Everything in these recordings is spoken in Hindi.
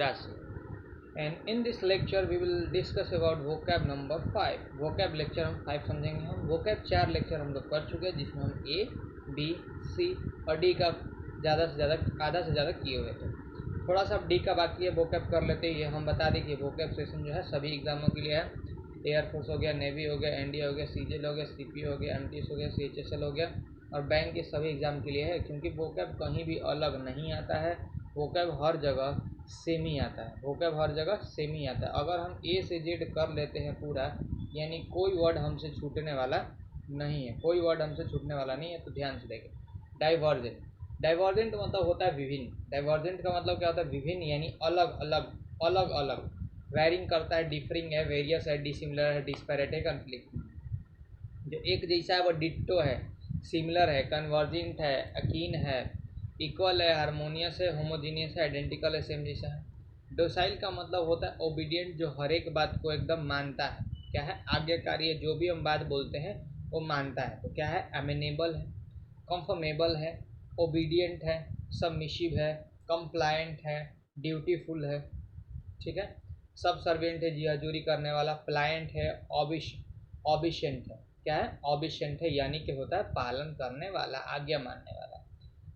Rasi. And in this lecture we will discuss about vocab number 5. vocab lecture हम 5 समझेंगे। हम vocab 4 लेक्चर हम लोग कर चुके हैं, जिसमें हम A, B, C और D का ज़्यादा से ज़्यादा आधा से ज़्यादा किए हुए थे। थोड़ा सा अब D का बाकी है, vocab कर लेते हैं। ये हम बता दें कि vocab सेशन जो है सभी एग्जामों के लिए है। एयरफोर्स हो गया, नेवी हो गया, एनडीए हो गया, सीजीएल हो गया, सीपीओ हो गया, एमटीएस हो गया, सीएचएसएल हो गया और बैंक के सभी एग्जाम के लिए है। क्योंकि vocab कहीं भी अलग नहीं आता है, vocab हर जगह सेम ही आता है। vocab हर जगह सेम ही आता है। अगर हम ए से जेड कर लेते हैं पूरा, यानी कोई वर्ड हमसे छूटने वाला नहीं है, कोई वर्ड हमसे छूटने वाला नहीं है। तो ध्यान से देखें। डाइवर्जेंट, डाइवर्जेंट मतलब होता है विभिन्न। डाइवर्जेंट का मतलब क्या होता है? विभिन्न, यानी अलग अलग, अलग अलग। वेरिंग करता है, डिफरिंग है, वेरियस है, डिसिमिलर है, डिस्पैरेट है, कन्फ्लिक्ट। जो एक जैसा है वो डिट्टो है, सिमिलर है, कन्वर्जेंट है, अकीन है, इक्वल है, हारमोनियस है, होमोजीनियस है, आइडेंटिकल है, सेम जैसा है। डोसाइल का मतलब होता है ओबीडियंट, जो हर एक बात को एकदम मानता है। क्या है? आज्ञाकारी है, जो भी हम बात बोलते हैं वो मानता है। तो क्या है? अमेनेबल है, कंफर्मेबल है, ओबीडियंट है, सबमिसिव है, कंप्लायंट है, ड्यूटीफुल है। ठीक है। सब सर्वेंट है, जी हजूरी करने वाला। प्लायंट है, ऑबिशेंट है। क्या है? ऑबिशेंट है, यानी कि होता है पालन करने वाला, आज्ञा मानने वाला।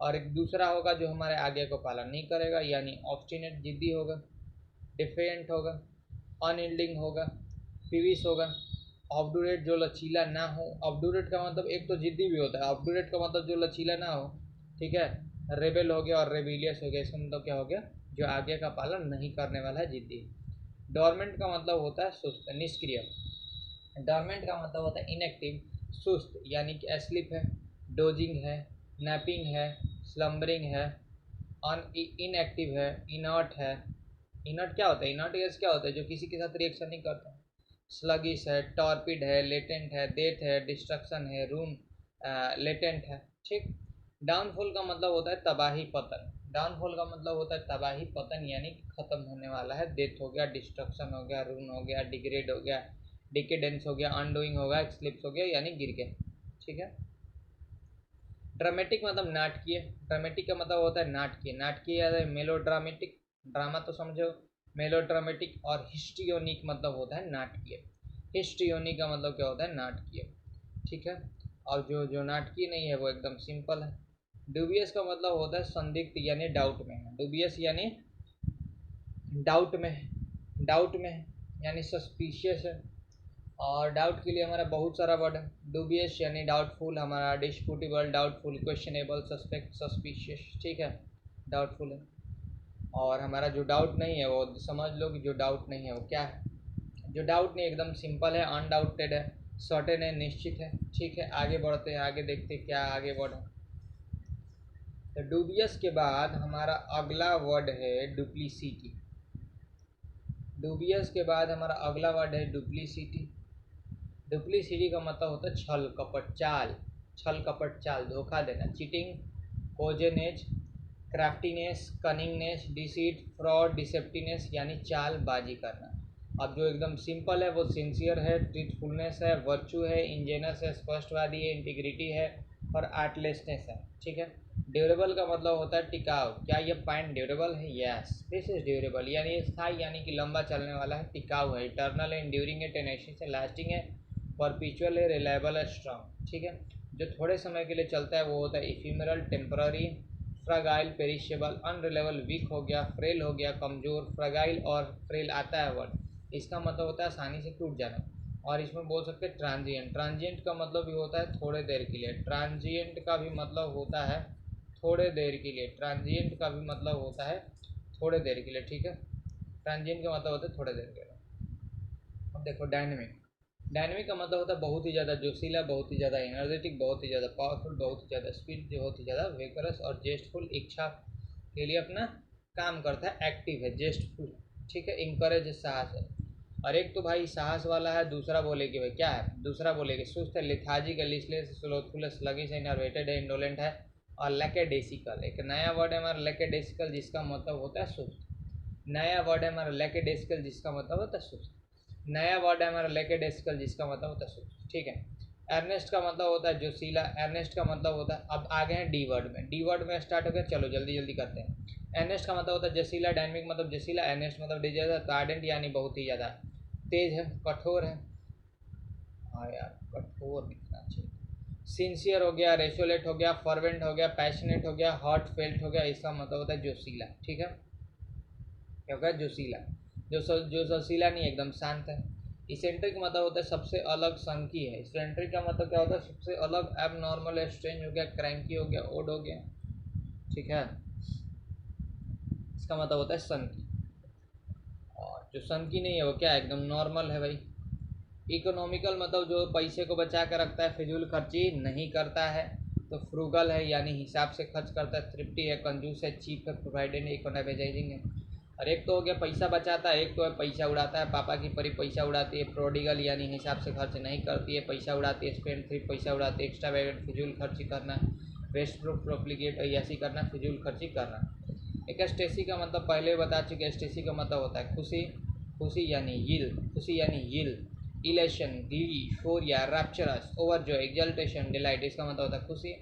और एक दूसरा होगा जो हमारे आज्ञा को पालन नहीं करेगा, यानी ऑब्स्टिनेट, जिद्दी होगा, डिफेंट होगा, अनयील्डिंग होगा, पीविस होगा। ऑब्डुरेट, जो लचीला ना हो। ऑब्डुरेट का मतलब एक तो जिद्दी भी होता है, ऑब्डुरेट का मतलब जो लचीला ना हो। ठीक है। रेबेल हो गया और रेबिलियस हो गया। इसका मतलब क्या हो गया? जो आज्ञा का पालन नहीं करने वाला है, जिद्दी। डोरमेंट का मतलब होता है सुस्त, निष्क्रिय। डोरमेंट का मतलब होता है इनएक्टिव, सुस्त, यानी कि एस्लीप है, डोजिंग है, नैपिंग है, स्लम्बरिंग है, इनएक्टिव है, इनर्ट है। इनर्ट क्या होता है? इनर्ट गैस क्या होता है? जो किसी के साथ रिएक्शन नहीं करता। स्लगिश है, टॉर्पिड है, लेटेंट है, डेथ है, डिस्ट्रक्शन है, रूम लेटेंट है। ठीक। डाउनफॉल का मतलब होता है तबाही, पतन। डाउनफॉल का मतलब होता है तबाही, पतन, यानी खत्म होने वाला है। डेथ हो गया, डिस्ट्रक्शन हो गया, रून हो गया, डिग्रेड हो गया, डिकेडेंस हो गया, अनडूइंग हो गया, एक्सलिप्स हो गया, यानी गिर गया। ठीक है। ड्रामेटिक मतलब नाटकीय। ड्रामेटिक का मतलब होता है नाटकीय। नाटकीय या मेलोड्रामेटिक, ड्रामा तो समझो। मेलोड्रामेटिक और हिस्ट्रियोनिक मतलब होता है नाटकीय। हिस्ट्रियोनिक का मतलब क्या होता है? नाटकीय। ठीक है। और जो नाटकीय नहीं है वो एकदम सिंपल है। डूबियस का मतलब होता है संदिग्ध, यानी डाउट में है। डूबियस यानी डाउट में है, डाउट में है, यानी सस्पिशियस है। और डाउट के लिए हमारा बहुत सारा वर्ड है। डूबियस यानी डाउटफुल, हमारा disputable, doubtful, questionable, suspect, suspicious. ठीक है। डाउटफुल है। और हमारा जो डाउट नहीं है वो समझ लो कि जो डाउट नहीं है वो क्या है? जो डाउट नहीं, एकदम सिंपल है, अनडाउटेड है, सर्टेन है, निश्चित है। ठीक है। आगे बढ़ते हैं, आगे देखते हैं क्या आगे वर्ड है। तो डूबियस के बाद हमारा अगला वर्ड है डुप्लीसिटी। डूबियस के बाद हमारा अगला वर्ड है डुप्लीसिटी। डुप्लीसिटी का मतलब होता है छल कपट, चाल। छल कपट, चाल, धोखा देना, चीटिंग, कोजेनेज, क्राफ्टीनेस, कनिंगनेस, डिसीट, फ्रॉड, डिसेप्टिनेस, यानी चालबाजी करना। अब जो एकदम सिंपल है वो सिंसियर है, ट्रूथफुलनेस है, वर्चू है, इंजेनस है, स्पष्टवादी है, इंटीग्रिटी है और आर्टलेसनेस है। ठीक है। ड्यूरेबल का मतलब होता है टिकाऊ। क्या ये पॉइंट ड्यूरेबल है? यस, दिस इज ड्यूरेबल, यानी स्थायी, यानी कि लंबा चलने वाला है, टिकाऊ है, इटर्नल है, इंड्यूरिंग है, टेनेशियस है, लास्टिंग है, परपिचुअल है, रिलायबल है, स्ट्रॉन्ग। ठीक है। जो थोड़े समय के लिए चलता है वो होता है इफिमरल, टेम्पररी, फ्रगाइल, पेरिशेबल, अनरिलायबल, वीक हो गया, फ्रेल हो गया, कमज़ोर। फ्रगाइल और फ्रेल आता है वर्ड, इसका मतलब होता है आसानी से टूट जाना। और इसमें बोल सकते हैं ट्रांजिएंट। ट्रांजिएंट का मतलब भी होता है थोड़े देर के लिए। ट्रांजिएंट का भी मतलब होता है थोड़े देर के लिए। ट्रांजिएंट का भी मतलब होता है थोड़े देर के लिए। ठीक है। ट्रांजिएंट का मतलब होता है थोड़े देर के लिए। अब देखो डायनेमिक। डायनेमिक का मतलब होता है बहुत ही ज़्यादा जोशीला, बहुत ही ज़्यादा एनर्जेटिक, बहुत ही ज़्यादा पावरफुल, बहुत ही ज़्यादा स्पीड, बहुत ही ज़्यादा वेगरस और जेस्टफुल, इच्छा के लिए अपना काम करता है, एक्टिव है, जेस्टफुल। ठीक है। इंकरेज, साहस है। और एक तो भाई साहस वाला है, दूसरा बोले कि भाई क्या है? दूसरा बोले कि सुस्त है, लिथार्जिक है, लिस्टलेस, स्लोथफुल, स्लगिश है, इनर्वेटेड है, इंडोलेंट है और लैकेडेसिकल। एक नया वर्ड है हमारा लैकेडेसिकल, जिसका मतलब होता है सुस्त। नया वर्ड है हमारा लैकेडेसिकल, जिसका मतलब होता है सुस्त। नया वर्ड है हमारा लैकेडेसिकल, जिसका मतलब होता है सुस्त। ठीक है। अर्नेस्ट का मतलब होता है जोशीला। अर्नेस्ट का मतलब होता है, अब आ गए हैं डी वर्ड में। डी वर्ड में स्टार्ट हो गया, चलो जल्दी जल्दी करते हैं। एनेस्ट का मतलब होता है जसीला, डायनेमिक मतलब जसीला, एनेस्ट मतलब डिजायर, तो आर्डेंट यानी बहुत ही ज़्यादा तेज है, कठोर है। हाँ यार कठोर लिखना चाहिए। सिंसियर हो गया, रेसोलेट हो गया, फर्वेंट हो गया, पैशनेट हो गया, हार्ट फेल्ट हो गया, इसका मतलब होता है जोशीला। ठीक है, क्या होगा जोशीला, जो जोशीला नहीं एकदम शांत है। इसेंट्रिक मतलब होता है सबसे अलग संकी है। इसेंट्रिक का मतलब क्या होता है सबसे अलग, एब नॉर्मल है, स्ट्रेंज हो गया, क्रैंकी हो गया, ओड हो गया। ठीक है, इसका मतलब होता है संकी। और जो संकी नहीं है वो क्या एकदम नॉर्मल है भाई। इकोनॉमिकल मतलब जो पैसे को बचा कर रखता है, फिजूल खर्ची नहीं करता है। तो फ्रूगल है यानी हिसाब से खर्च करता है, थ्रिफ्टी है, कंजूस है, चीप है, प्रोवाइडेड है, इकोनॉमाइजिंग है। और एक तो हो गया पैसा बचाता है, एक तो है पैसा उड़ाता है, पापा की परी पैसा उड़ाती है। प्रोडिगल यानी हिसाब से खर्च नहीं करती है, पैसा उड़ाती है। स्पेंड थ्रिफ्ट पैसा उड़ाती है। एक्स्ट्रा वैगेट फिजूल खर्ची करना। वेस्ट प्रूफ प्रोप्लिकेट ऐसी करना, फिजूल खर्ची करना। एक एस्टेसी का मतलब पहले बता चुके, एस्टेसी का मतलब होता है खुशी, खुशी यानी यील, खुशी यानी यील। Elation, glee, euphoria, rapturous, overjoy, exultation, delight, इसका मतलब होता है खुशी।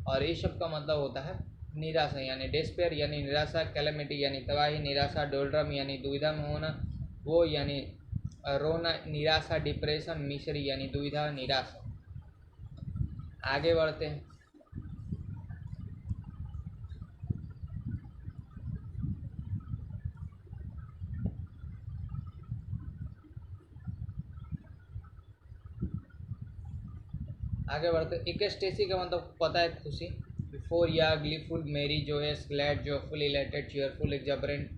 और ये सब का मतलब होता है निराशा यानी डिस्पेयर यानी निराशा, कैलेमिटी यानी तबाही, निराशा, डोल्ड्रम यानी दुविधा में होना, वो यानी रोना, निराशा, डिप्रेशन, मिसरी यानी दुविधा, निराशा। आगे बढ़ते हैं। आगे बढ़ते इकेस्टेसी का मतलब पता है खुशी। बिफोर या ग्लीफुल, मेरी, जोयस, ग्लैड, जोफुल, इलेटेड, चीयरफुल, एक्जबरेंट।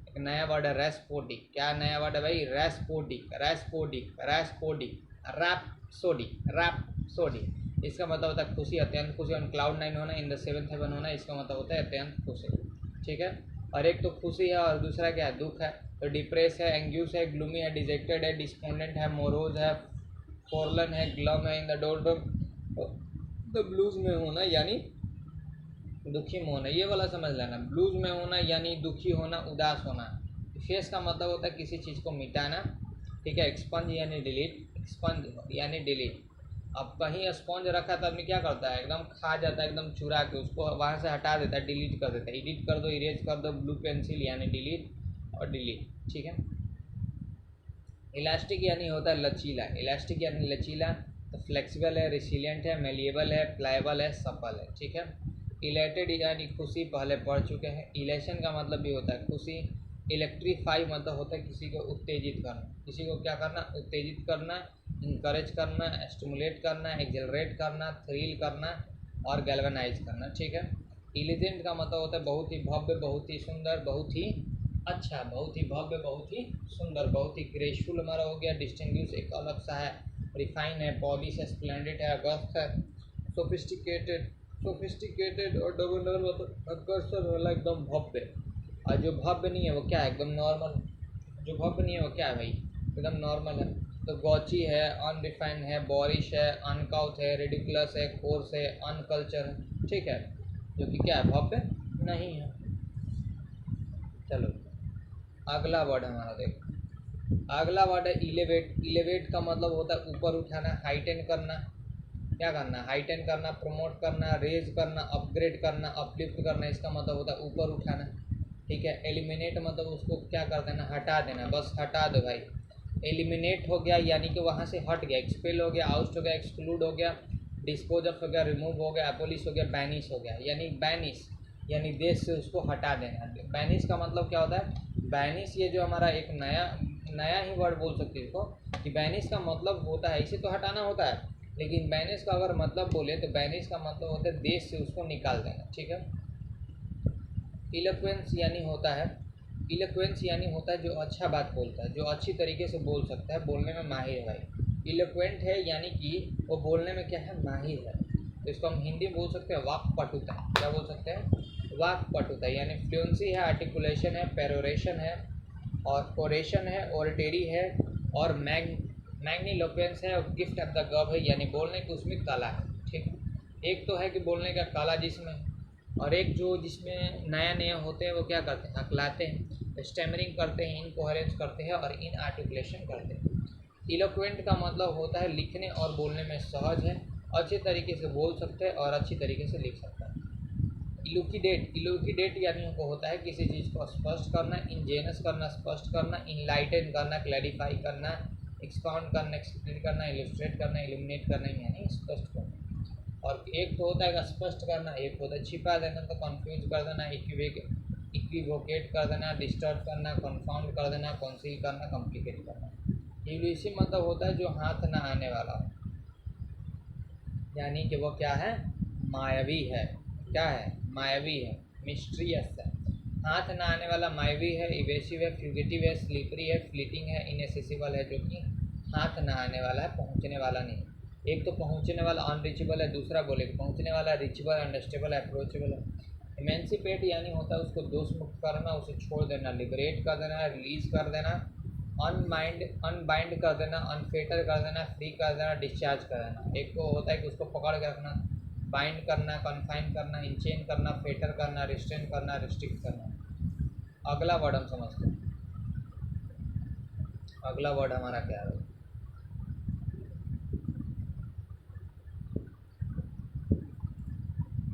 एक नया वर्ड है रेस्पोडिक। क्या नया वर्ड है भाई? रेस्पोडिक, रेस्पोडिक, रेस्पोडिक, रैप्सोडी, रैप्सोडी। इसका मतलब होता है खुशी, अत्यंत खुशी। ऑन क्लाउड नाइन होना, इन द सेवंथ हेवन होना, इसका मतलब होता है अत्यंत खुशी। ठीक है, और एक तो खुशी है और दूसरा क्या है? दुख है। तो डिप्रेस है, एंग्यूस है, ग्लूमी है, डिजेक्टेड है, डिस्पोंडेंट है, मोरोज है, फॉरलन है, ग्लम है, in the doldrum the blues में होना यानी दुखी में होना। ये वाला समझ लेना, ब्लूज में होना यानी दुखी होना, उदास होना। फेस का मतलब होता है किसी चीज़ को मिटाना। ठीक है, एक्सपंज यानी डिलीट, एक्सपंज यानी डिलीट। अब कहीं स्पंज रखा तो आदमी क्या करता है? एकदम खा जाता है, एकदम चुरा के उसको वहाँ से हटा देता है, डिलीट कर देता है। एडिट कर दो, इरेज कर दो, ब्लू पेंसिल यानी डिलीट और डिलीट। ठीक है, इलास्टिक यानी होता है लचीला, इलास्टिक यानी लचीला। तो फ्लेक्सिबल है, रिसिलियंट है, मेलिएबल है, प्लायबल है, सफल है। ठीक है, इलेटेड यानी खुशी, पहले पढ़ चुके हैं। इलेशन का मतलब भी होता है खुशी। इलेक्ट्रीफाई मतलब होता है किसी को उत्तेजित करना, किसी को क्या करना? उत्तेजित करना, इंकरेज करना, स्टिमुलेट करना, एक्सेलरेट करना, थ्रिल करना और गैल्वेनाइज करना। ठीक है, इलिजेंट का मतलब होता है बहुत ही भव्य, बहुत ही सुंदर, बहुत ही अच्छा, बहुत ही भव्य, बहुत ही सुंदर, बहुत ही ग्रेसफुल हमारा हो गया। डिस्टिंग्विश एक अलग सा है, रिफाइन है, पॉलिश है, स्प्लेंडेड है, अगस्त है, सोफिस्टिकेटेड, सोफिस्टिकेटेड और डोमिनर मतलब आकर्षण वाला, एकदम भव्य। और जो भव्य नहीं है वो क्या है? एकदम नॉर्मल। जो भव्य नहीं है वो क्या है भाई? एकदम नॉर्मल है। तो गॉची है, अनरिफाइंड है, बॉरिश है, अनकाउथ है, रेडिकुलस है, कोर्स है, अनकल्चर है। ठीक है, जो कि क्या है? भव्य नहीं है। चलो अगला वर्ड हमारा देखो, अगला वर्ड है इलेवेट। इलेवेट का मतलब होता है ऊपर उठाना, हाइटेन करना। क्या करना? हाइटेन करना, प्रमोट करना, रेज करना, अपग्रेड करना, अपलिफ्ट करना, इसका मतलब होता है ऊपर उठाना। ठीक है, एलिमिनेट मतलब उसको क्या कर देना? हटा देना, बस हटा दो भाई। एलिमिनेट हो गया यानी कि वहाँ से हट गया, एक्सपेल हो गया, आउस्ट हो गया, एक्सक्लूड हो गया, डिस्पोज ऑफ हो गया, रिमूव हो गया, एपोलिश हो गया, बैनिश हो गया। यानी बैनिश यानी देश से उसको हटा देना। बैनिश का मतलब क्या होता है? बैनिश ये जो हमारा एक नया नया ही वर्ड बोल सकते हैं इसको, कि बैनिश का मतलब होता है, इसे तो हटाना होता है, लेकिन बैनिश का अगर मतलब बोले तो बैनिश का मतलब होता है देश से उसको निकाल देना। ठीक है, इलोक्वेंस यानी होता है, इलोक्वेंस यानी होता है जो अच्छा बात बोलता है, जो अच्छी तरीके से बोल सकता है, बोलने में माहिर है भाई। इलोक्वेंट है यानी कि वो बोलने में क्या है? माहिर है। तो इसको हम हिंदी में बोल सकते हैं वाक्पटुता। क्या बोल सकते हैं? वाक्पटुता। यानी फ्लुएंसी है, आर्टिकुलेशन है, पेरोरेशन है और ओरेशन है, ओरेटरी है और मैग्निलोक्वेंस है और गिफ्ट ऑफ द गब है, यानी बोलने की उसमें कला है। ठीक, एक तो है कि बोलने का कला जिसमें, और एक जो जिसमें नया नया होते हैं वो क्या करते हैं? हकलाते हैं, स्टैमरिंग करते हैं, इनकोहेरेंस करते हैं और इन आर्टिकुलेशन करते हैं। इलोक्वेंट का मतलब होता है लिखने और बोलने में सहज है, अच्छे तरीके से बोल सकते हैं और अच्छी तरीके से लिख सकता है। इलूकिडेट यानी उनको होता है किसी चीज़ को स्पष्ट करना, इंजेनस करना, स्पष्ट करना, इनलाइटन करना, क्लैरिफाई करना, एक्सपाउंड करना, एक्सप्लेन करना, इलस्ट्रेट करना, इल्यूमिनेट करना, यानी स्पष्ट करना। और एक तो होता है स्पष्ट करना, एक होता है छिपा देना, तो कंफ्यूज कर देना, इक्विवोकेट कर देना, डिस्टर्ब करना, कंफाउंड कर देना, कंसील करना, कॉम्प्लिकेट करना। इल्यूसिव मतलब होता है जो हाथ ना आने वाला हो, यानी कि वो क्या है, मायावी है। क्या है, मायावी है, मिस्ट्रियस है, हाथ ना आने वाला, मायावी है, इवेसिव है, फ्यूगिटिव है, स्लीपरी है, फ्लीटिंग है, इनएसेसिबल है, जो कि हाथ ना आने वाला है, पहुंचने वाला नहीं। एक तो पहुंचने वाला अनरीचेबल है, दूसरा बोले पहुंचने वाला रिचेबल, अंडरस्टेबल, अप्रोचेबल है। इमेंसिपेट यानी होता है उसको दोष मुक्त करना, उसे छोड़ देना, लिबरेट कर देना, रिलीज कर देना, अनबाइंड कर देना, अनफेटर कर देना, फ्री कर देना, डिस्चार्ज कर देना। एक को होता है कि उसको पकड़ के रखना, बाइंड करना, कन्फाइन करना, इंचेन करना, फेटर करना, रिस्ट्रेन करना, रिस्ट्रिक्ट करना। अगला वर्ड हम समझते हैं। अगला वर्ड हमारा क्या है?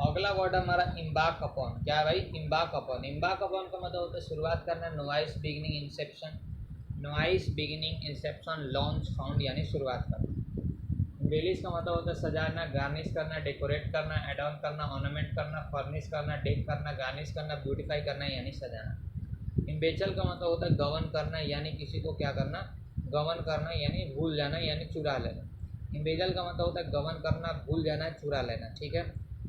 अगला वर्ड हमारा इम्बार्क अपॉन। क्या है भाई? Embark upon. इम्बार्क अपॉन का मतलब होता है शुरुआत करना, noise beginning Inception, noise beginning Inception, launch, found, यानी शुरुआत करना। रिलीज का मतलब होता है सजाना, गार्निश करना, डेकोरेट करना, एड ऑन करना, ऑर्नामेंट करना, फर्निश करना, डेक करना, गार्निश करना, ब्यूटीफाई करना, यानी सजाना। इम्बेचल का मतलब होता है गवर्न करना, यानी किसी को क्या करना, गवर्न करना, यानी भूल जाना, यानी चुरा लेना। इम्बेजल का मतलब होता है गवर्न करना, भूल जाना, चुरा लेना। ठीक है,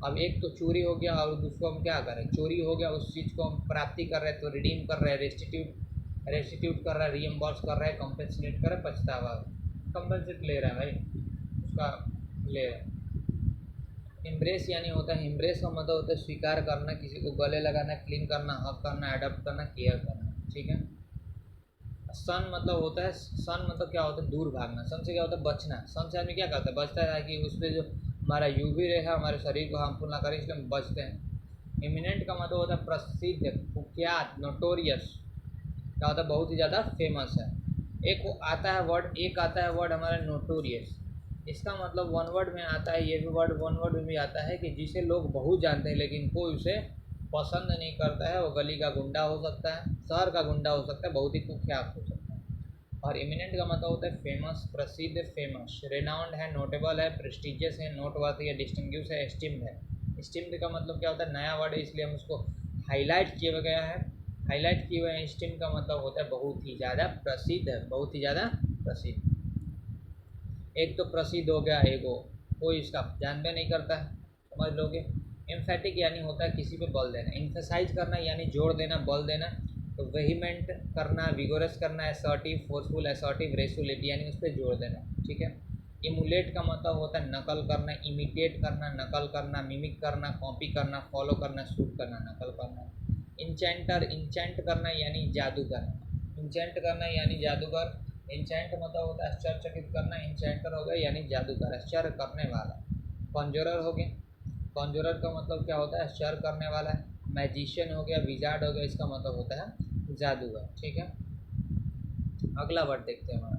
अब एक तो चोरी हो गया और दूसरो हम क्या करें, चोरी हो गया, उस चीज़ को हम प्राप्ति कर रहे हैं तो रिडीम कर रहे हैं, रेस्टिट्यूट कर रहा है, रीएम्बर्स कर रहा है, कॉम्पेंसेट कर रहा है, पछतावा कॉम्पेंसेट ले रहा है भाई उसका, ले रहा है। इम्ब्रेस यानी होता है, इम्ब्रेस का मतलब होता है स्वीकार करना, किसी को गले लगाना, क्लीन करना, हक करना, अडॉप्ट करना, केयर करना। ठीक है। सन मतलब होता है, सन मतलब क्या होता है, दूर भागना। सन से क्या होता है, बचना। सन से आदमी क्या करता है, बचता है कि उस पर जो हमारा यूवी रे है हमारे शरीर को हार्मफुल ना करे, इसलिए हम बचते हैं। इमिनेंट का मतलब होता है प्रसिद्ध, कुख्यात, नोटोरियस। क्या होता है, बहुत ही ज़्यादा फेमस है। एक आता है वर्ड, एक आता है वर्ड हमारा नोटोरियस। इसका मतलब वन वर्ड में आता है, ये भी वर्ड वन वर्ड में भी आता है कि जिसे लोग बहुत जानते हैं लेकिन कोई उसे पसंद नहीं करता है। वो गली का गुंडा हो सकता है, शहर का गुंडा हो सकता है, बहुत ही कुख्यात हो सकता है। और इमिनेंट का मतलब होता है फेमस, प्रसिद्ध, फेमस, रेनाउंड है, नोटेबल है, प्रेस्टिजियस है, नोटवर्थी है, डिस्टिंग्विश है, एस्टीम्ड है। एस्टीम्ड का मतलब क्या होता है, नया वर्ड है इसलिए हम उसको हाईलाइट किया गया है, हाईलाइट किए हुए हैं। एस्टीम्ड का मतलब होता है बहुत ही ज़्यादा प्रसिद्ध है, बहुत ही ज़्यादा प्रसिद्ध। एक तो प्रसिद्ध हो गया, एगो कोई इसका जानबे नहीं करता है, समझ लोगे। एम्फेटिक यानी होता है किसी पे बल देना, एम्फेसाइज करना यानी जोड़ देना, बल देना। तो वेहिमेंट करना, विगोरस करना, असर्टिव, फोर्सफुल, असर्टिव, रेसुलेट यानी उस पर जोड़ देना। ठीक है। इमुलेट का मतलब होता है नकल करना, इमिटेट करना, नकल करना, मिमिक करना, कॉपी करना, फॉलो करना, शूट करना, नकल करना। इंचेंटर, इंचेंट करना यानी जादूगर, इंचेंट करना यानी जादूगर। इंचेंट मतलब होता है आश्चर्यचकित करना, इंचेंटर हो गया यानी जादूगर, आश्चर्य करने वाला। कॉन्जरर हो गया, कॉन्जरर का मतलब क्या होता है, आश्चर्य करने वाला है। मैजिशियन हो गया, विजार्ड हो गया, इसका मतलब होता है जादूगर। ठीक है। अगला वर्ड देखते हैं हमारा।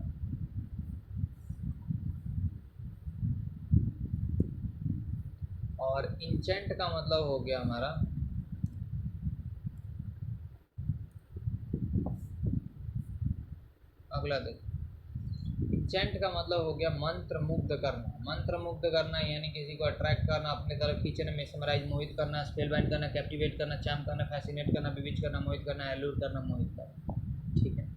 और इंचेंट का मतलब हो गया हमारा, अगला देखो। इंचेंट का मतलब हो गया मंत्र मुग्ध करना, मंत्र मुग्ध करना यानी किसी को अट्रैक्ट करना, अपने तरफ खींचना, मेसमराइज, मोहित करना, स्पेलबाइंड करना, कैप्टिवेट करना, चार्म करना, फैसिनेट करना, विविच करना, मोहित करना, एल्यूर करना, मोहित करना। ठीक है।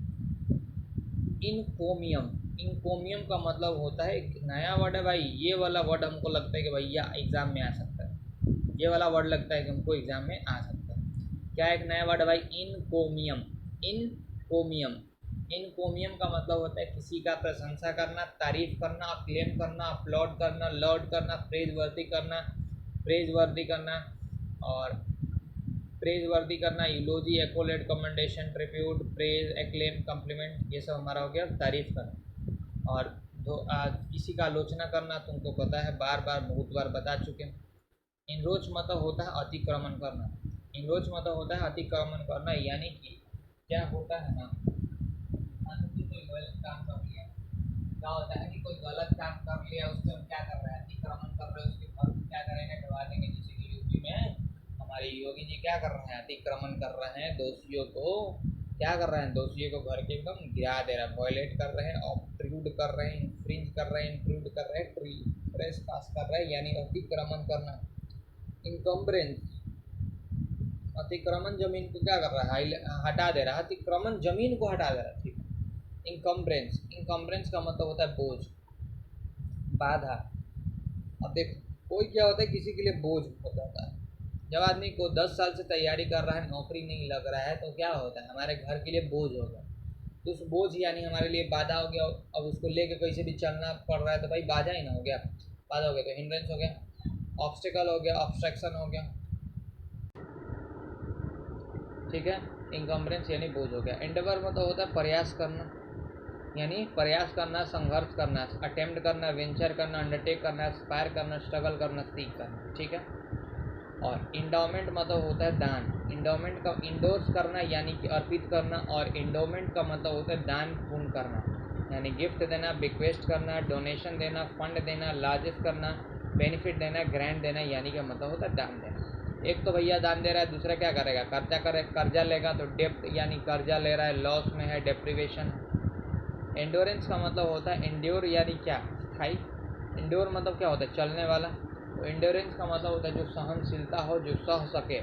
इनकोमियम, इनकोमियम का मतलब होता है, एक नया वर्ड है भाई, ये वाला वर्ड हमको लगता है कि भैया एग्जाम में आ सकता है, ये वाला वर्ड लगता है कि हमको एग्जाम में आ सकता है। क्या एक नया वर्ड है भाई, इनकोमियम, इनकोमियम। इनकोमियम का मतलब होता है किसी का प्रशंसा करना, तारीफ करना, क्लेम करना, अपलॉड करना, लॉर्ड करना, प्रेज वर्दी करना, प्रेज वर्दी करना, और प्रेज वर्दी करना, eulogy, accolade, commendation, tribute, praise, acclaim, compliment, ये सब हमारा हो गया तारीफ करना। और किसी का आलोचना करना तुमको पता है, बार बार बहुत बार बता चुके हैं। इनरोच मतलब होता है अतिक्रमण करना, इनरोच मतलब होता है अतिक्रमण करना, यानी कि क्या होता है ना, कोई गलत काम कर लिया, क्या होता है कि कोई गलत काम कर लिया, उससे हम क्या कर रहे हैं, अतिक्रमण कर रहे हैं, उसके घर को क्या करेंगे, डरवा देंगे। जैसे कि यूपी में, हमारे क्या कर रहे हैं, अतिक्रमण कर रहे हैं, दोषियों को क्या कर रहे हैं, दोषियों को घर के एकदम गिरा दे रहा है, वॉयलेट कर रहे हैं, ऑब्ट्रूड कर रहे हैं, इन्फ्रिंज कर रहे हैं, इंट्रूड कर रहे हैं, ट्रेसपास कर रहे हैं, यानी अतिक्रमण करना। इनकम्ब्रेंस, अतिक्रमण जमीन को क्या कर रहा है, हटा दे रहा है, अतिक्रमण जमीन को हटा दे रहा है, ठीक है। इनकम्ब्रेंस, इनकम्ब्रेंस का मतलब होता है बोझ, बाधा। अब देखो कोई क्या होता है, किसी के लिए बोझ हो जाता है। जब आदमी को 10 साल से तैयारी कर रहा है, नौकरी नहीं लग रहा है, तो क्या होता है, हमारे घर के लिए बोझ हो गया। तो उस बोझ यानी हमारे लिए बाधा हो गया। अब उसको लेके कहीं भी चलना पड़ रहा है तो भाई बाधा ही ना हो गया, बाधा हो गया तो हिंड्रेंस हो गया, ऑब्स्टिकल हो गया, ऑब्स्ट्रक्शन हो गया, ठीक है। इनकम्ब्रेंस यानी बोझ हो गया। एंडेवर मतलब होता है प्रयास करना, यानी प्रयास करना, संघर्ष करना, अटेम्प्ट करना, वेंचर करना, अंडरटेक करना, एस्पायर करना, स्ट्रगल करना, सीख करना, ठीक है। और इंडोमेंट मतलब होता है दान। इंडोमेंट का इंडोर्स करना यानी कि अर्पित करना, और इंडोमेंट का मतलब होता है दान पुण्य करना, यानी गिफ्ट देना, बिक्वेस्ट करना, डोनेशन देना, फंड देना, लार्जेस्ट करना, बेनिफिट देना, ग्रांट देना, यानी कि मतलब होता है दान देना। एक तो भैया दान दे रहा है, दूसरा क्या करेगा, कर्जा लेगा, तो डेप्ट यानी कर्जा ले रहा है, लॉस में है, डेप्रिवेशन। एंडोरेंस का मतलब होता है एंड्योर यानी क्या, स्थायी। एंड्योर मतलब क्या होता है, चलने वाला। तो एंडोरेंस का मतलब होता है जो सहनशीलता हो, जो सह सके।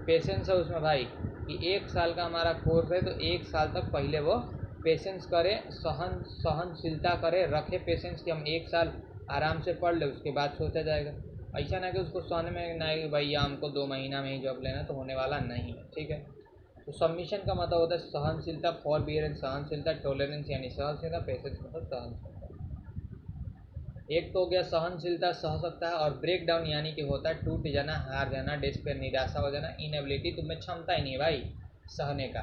पेशेंस है उसमें भाई, कि 1 साल का हमारा कोर्स है तो 1 साल तक पहले वो पेशेंस करे, सहनशीलता करे, रखे पेशेंस कि हम 1 साल आराम से पढ़ ले, उसके बाद सोचा जाएगा। ऐसा ना कि उसको सहने में ना कि भैया हमको 2 महीना में ही जॉब लेना, तो होने वाला नहीं है, ठीक है। तो सबमिशन का मतलब होता है सहनशीलता, फॉरबियरेंस सहनशीलता, टॉलरेंस यानी सहनशीलता, पेशेंस मतलब सहनशीलता। एक तो हो गया सहनशीलता, सह सकता है, और ब्रेक डाउन यानी कि होता है टूट जाना, हार जाना, डिस्पेयर निराशा हो जाना, इनएबिलिटी, तुम्हें क्षमता ही नहीं है भाई सहने का।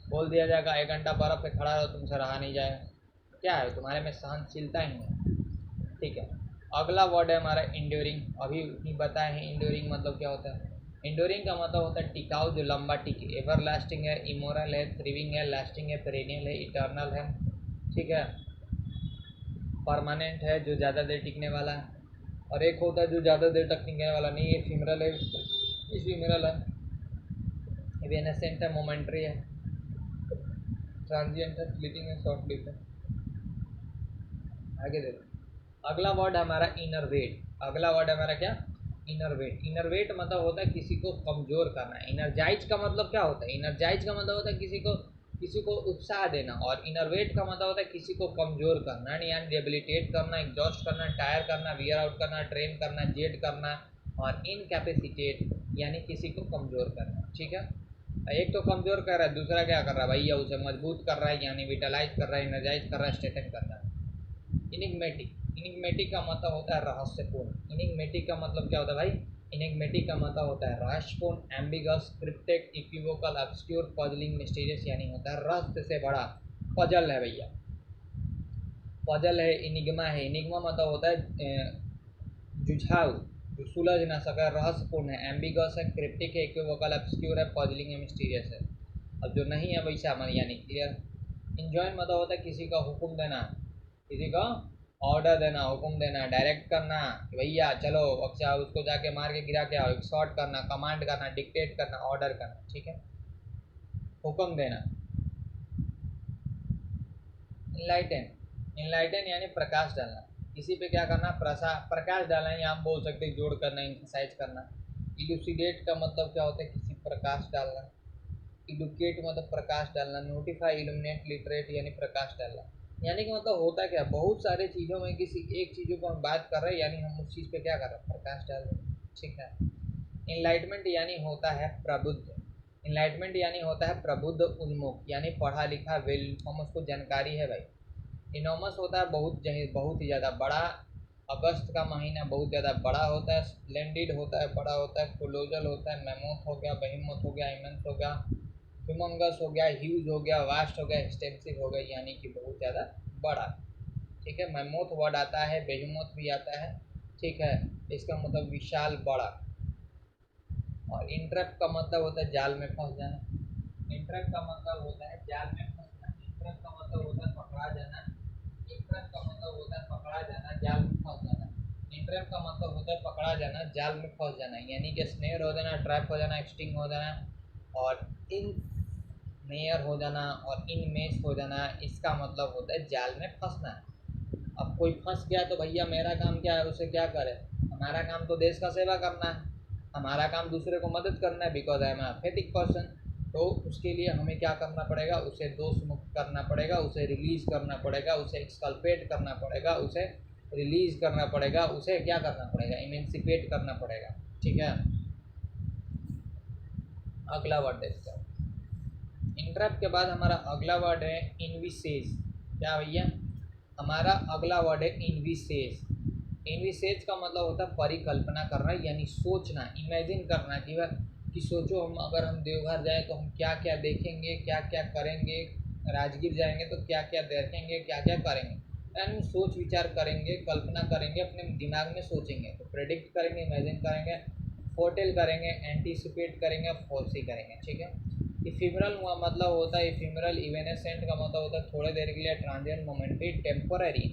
बोल दिया जाएगा 1 घंटा बर्फ़ पे खड़ा रहो, तुमसे रहा नहीं जाएगा, क्या है तुम्हारे में सहनशीलता ही नहीं, ठीक है। अगला वर्ड है हमारा इंड्योरिंग। अभी ही बताए हैं इंड्योरिंग मतलब क्या होता है। इंड्योरिंग का मतलब होता है टिकाऊ, जो लंबा टिके, एवर लास्टिंग है, इमोरल है, थ्रिविंग है, लास्टिंग है, पेरेनियल है, इटर्नल है, ठीक है। परमानेंट है, जो ज़्यादा देर टिकने वाला है, और एक होता है जो ज़्यादा देर तक टिकने वाला नहीं, ये इफिमरल है, इफिमरल है, इवेनेसेंट है, मोमेंट्री है, ट्रांजिएंट है, फ्लीटिंग है, शॉर्ट लिव्ड है। आगे देखो अगला वर्ड हमारा इनर वेट। अगला वर्ड हमारा क्या, इनर वेट। इनर वेट मतलब होता है किसी को कमज़ोर करना। इनर्जाइज का मतलब क्या होता है, इनर्जाइज का मतलब होता है किसी को उत्साह देना, और इनर वेट का मतलब होता है किसी को कमज़ोर करना, यानी डेबिलिटेट करना, एग्जॉस्ट करना, टायर करना, वियर आउट करना, ट्रेन करना, जेड करना, और इनकैपेसिटेट यानी किसी को कमज़ोर करना, ठीक है। एक तो कमज़ोर कर रहा है, दूसरा क्या कर रहा है भैया, उसे मजबूत कर रहा है, यानी विटलाइज कर रहा है, एनर्जाइज कर रहा है, स्ट्रेटन कर रहा है। इनिग्मेटिक, इनिग्मेटिक का मतलब होता है रहस्यपूर्ण। इनिग्मेटिक का मतलब क्या होता है भाई, इनिग्मेटिक का मतलब होता है रहस्यपूर्ण, ambiguous, cryptic, equivocal, obscure, puzzling, mysterious, यानी होता है रहस्य से बड़ा। पजल है भैया, पजल है, इनिग्मा है। इनिग्मा मतलब होता है जुझाव, जो सुलझ ना सका, रहस्यपूर्ण है, एम्बिगस है, क्रिप्टिक है, इक्विवोकल, ऑब्स्क्यूर है, पजलिंग है, मिस्टीरियस है। अब जो नहीं है वैसा मन यानी क्लियर। इंजॉइन मतलब होता है किसी का हुक्म देना, किसी का ऑर्डर देना, हुक्म देना, डायरेक्ट करना, भैया चलो अच्छा उसको जाके मार के गिरा के आओ, एक शॉट करना, कमांड करना, डिक्टेट करना, ऑर्डर करना, ठीक है, हुक्म देना। इनलाइटन, इनलाइटन यानी प्रकाश डालना, किसी पे क्या करना, प्रकाश डालना, या हम बोल सकते हैं जोड़ करना, इंफसाइज करना। इलुसिडेट का मतलब क्या होता है, किसी प्रकाश डालना। इडुकेट मतलब प्रकाश डालना। नोटिफाई, इल्यूमिनेट, लिटरेट यानी प्रकाश डालना। यानी कि मतलब होता क्या, बहुत सारे चीज़ों में किसी एक चीज़ों पर हम बात कर रहे हैं, यानी हम उस चीज़ पे क्या कर रहे हैं, प्रकाश डाल रहे हैं, ठीक है। इनलाइटमेंट यानी होता है प्रबुद्ध। इनलाइटमेंट यानी होता है प्रबुद्ध, उन्मुख, यानी पढ़ा लिखा, वेल इन्फॉर्म, उसको जानकारी है भाई। इनोमस होता है बहुत ही ज़्यादा बड़ा। अगस्त का महीना बहुत ज़्यादा बड़ा होता है। स्प्लेंडिड होता है, बड़ा होता है। कोलोजल होता है, मेमोथ हो गया, बेहिमोथ हो गया, इमेंस हो गया, ह्यूमंगस हो गया, ह्यूज हो गया, वास्ट हो गया, एक्सटेंसिव हो गया, यानी कि बहुत ज़्यादा बड़ा, ठीक है। मेमोथ वर्ड आता है, बेहिमोथ भी आता है, ठीक है। इसका मतलब विशाल, बड़ा। और इंटरप्ट का मतलब होता है जाल में फंस जाना। इंटरप्ट का मतलब होता है जाल में फंसना। इंटरप्ट का मतलब होता है पकड़ा जाना। इंटरप्ट का मतलब होता है पकड़ा जाना, जाल में फंस जाना। इंटरप्ट का मतलब होता है पकड़ा जाना, जाल में फंस जाना, यानी कि स्नेयर हो जाना, ट्रैप हो जाना, एक्सटिंग हो जाना, और इन मेयर हो जाना और इन मेस हो जाना, इसका मतलब होता है जाल में फंसना। अब कोई फंस गया तो भैया मेरा काम क्या है, उसे क्या करे? हमारा काम तो देश का सेवा करना है, हमारा काम दूसरे को मदद करना है, because I am aesthetic person. तो उसके लिए हमें क्या करना पड़ेगा? उसे दोष मुक्त करना पड़ेगा, उसे रिलीज करना पड़ेगा, उसे एक्सकल्पेट करना पड़ेगा, उसे रिलीज करना पड़ेगा, उसे क्या करना पड़ेगा? इमेंसिपेट करना पड़ेगा। ठीक है, अगला वर्ड देखते हैं। इंटरप्ट के बाद हमारा अगला वर्ड है इनविसेज। क्या भैया? हमारा अगला वर्ड है इनविसेज। इनविसेज का मतलब होता है परिकल्पना करना, यानी सोचना, इमेजिन करना कि सोचो अगर हम देवघर जाएं तो हम क्या क्या देखेंगे, क्या क्या करेंगे, राजगीर जाएंगे तो क्या क्या देखेंगे, क्या क्या करेंगे। यानी सोच विचार करेंगे, कल्पना करेंगे, अपने दिमाग में सोचेंगे, तो प्रेडिक्ट करेंगे, इमेजिन करेंगे, फोरटेल करेंगे, एंटीसिपेट करेंगे, फोर्सी करेंगे। ठीक है। इफिमरल मतलब होता है इफिमरल, इवेनेसेंट का मतलब होता है थोड़े देर के लिए, ट्रांजिएंट, मोमेंटरी, टेम्पोररी,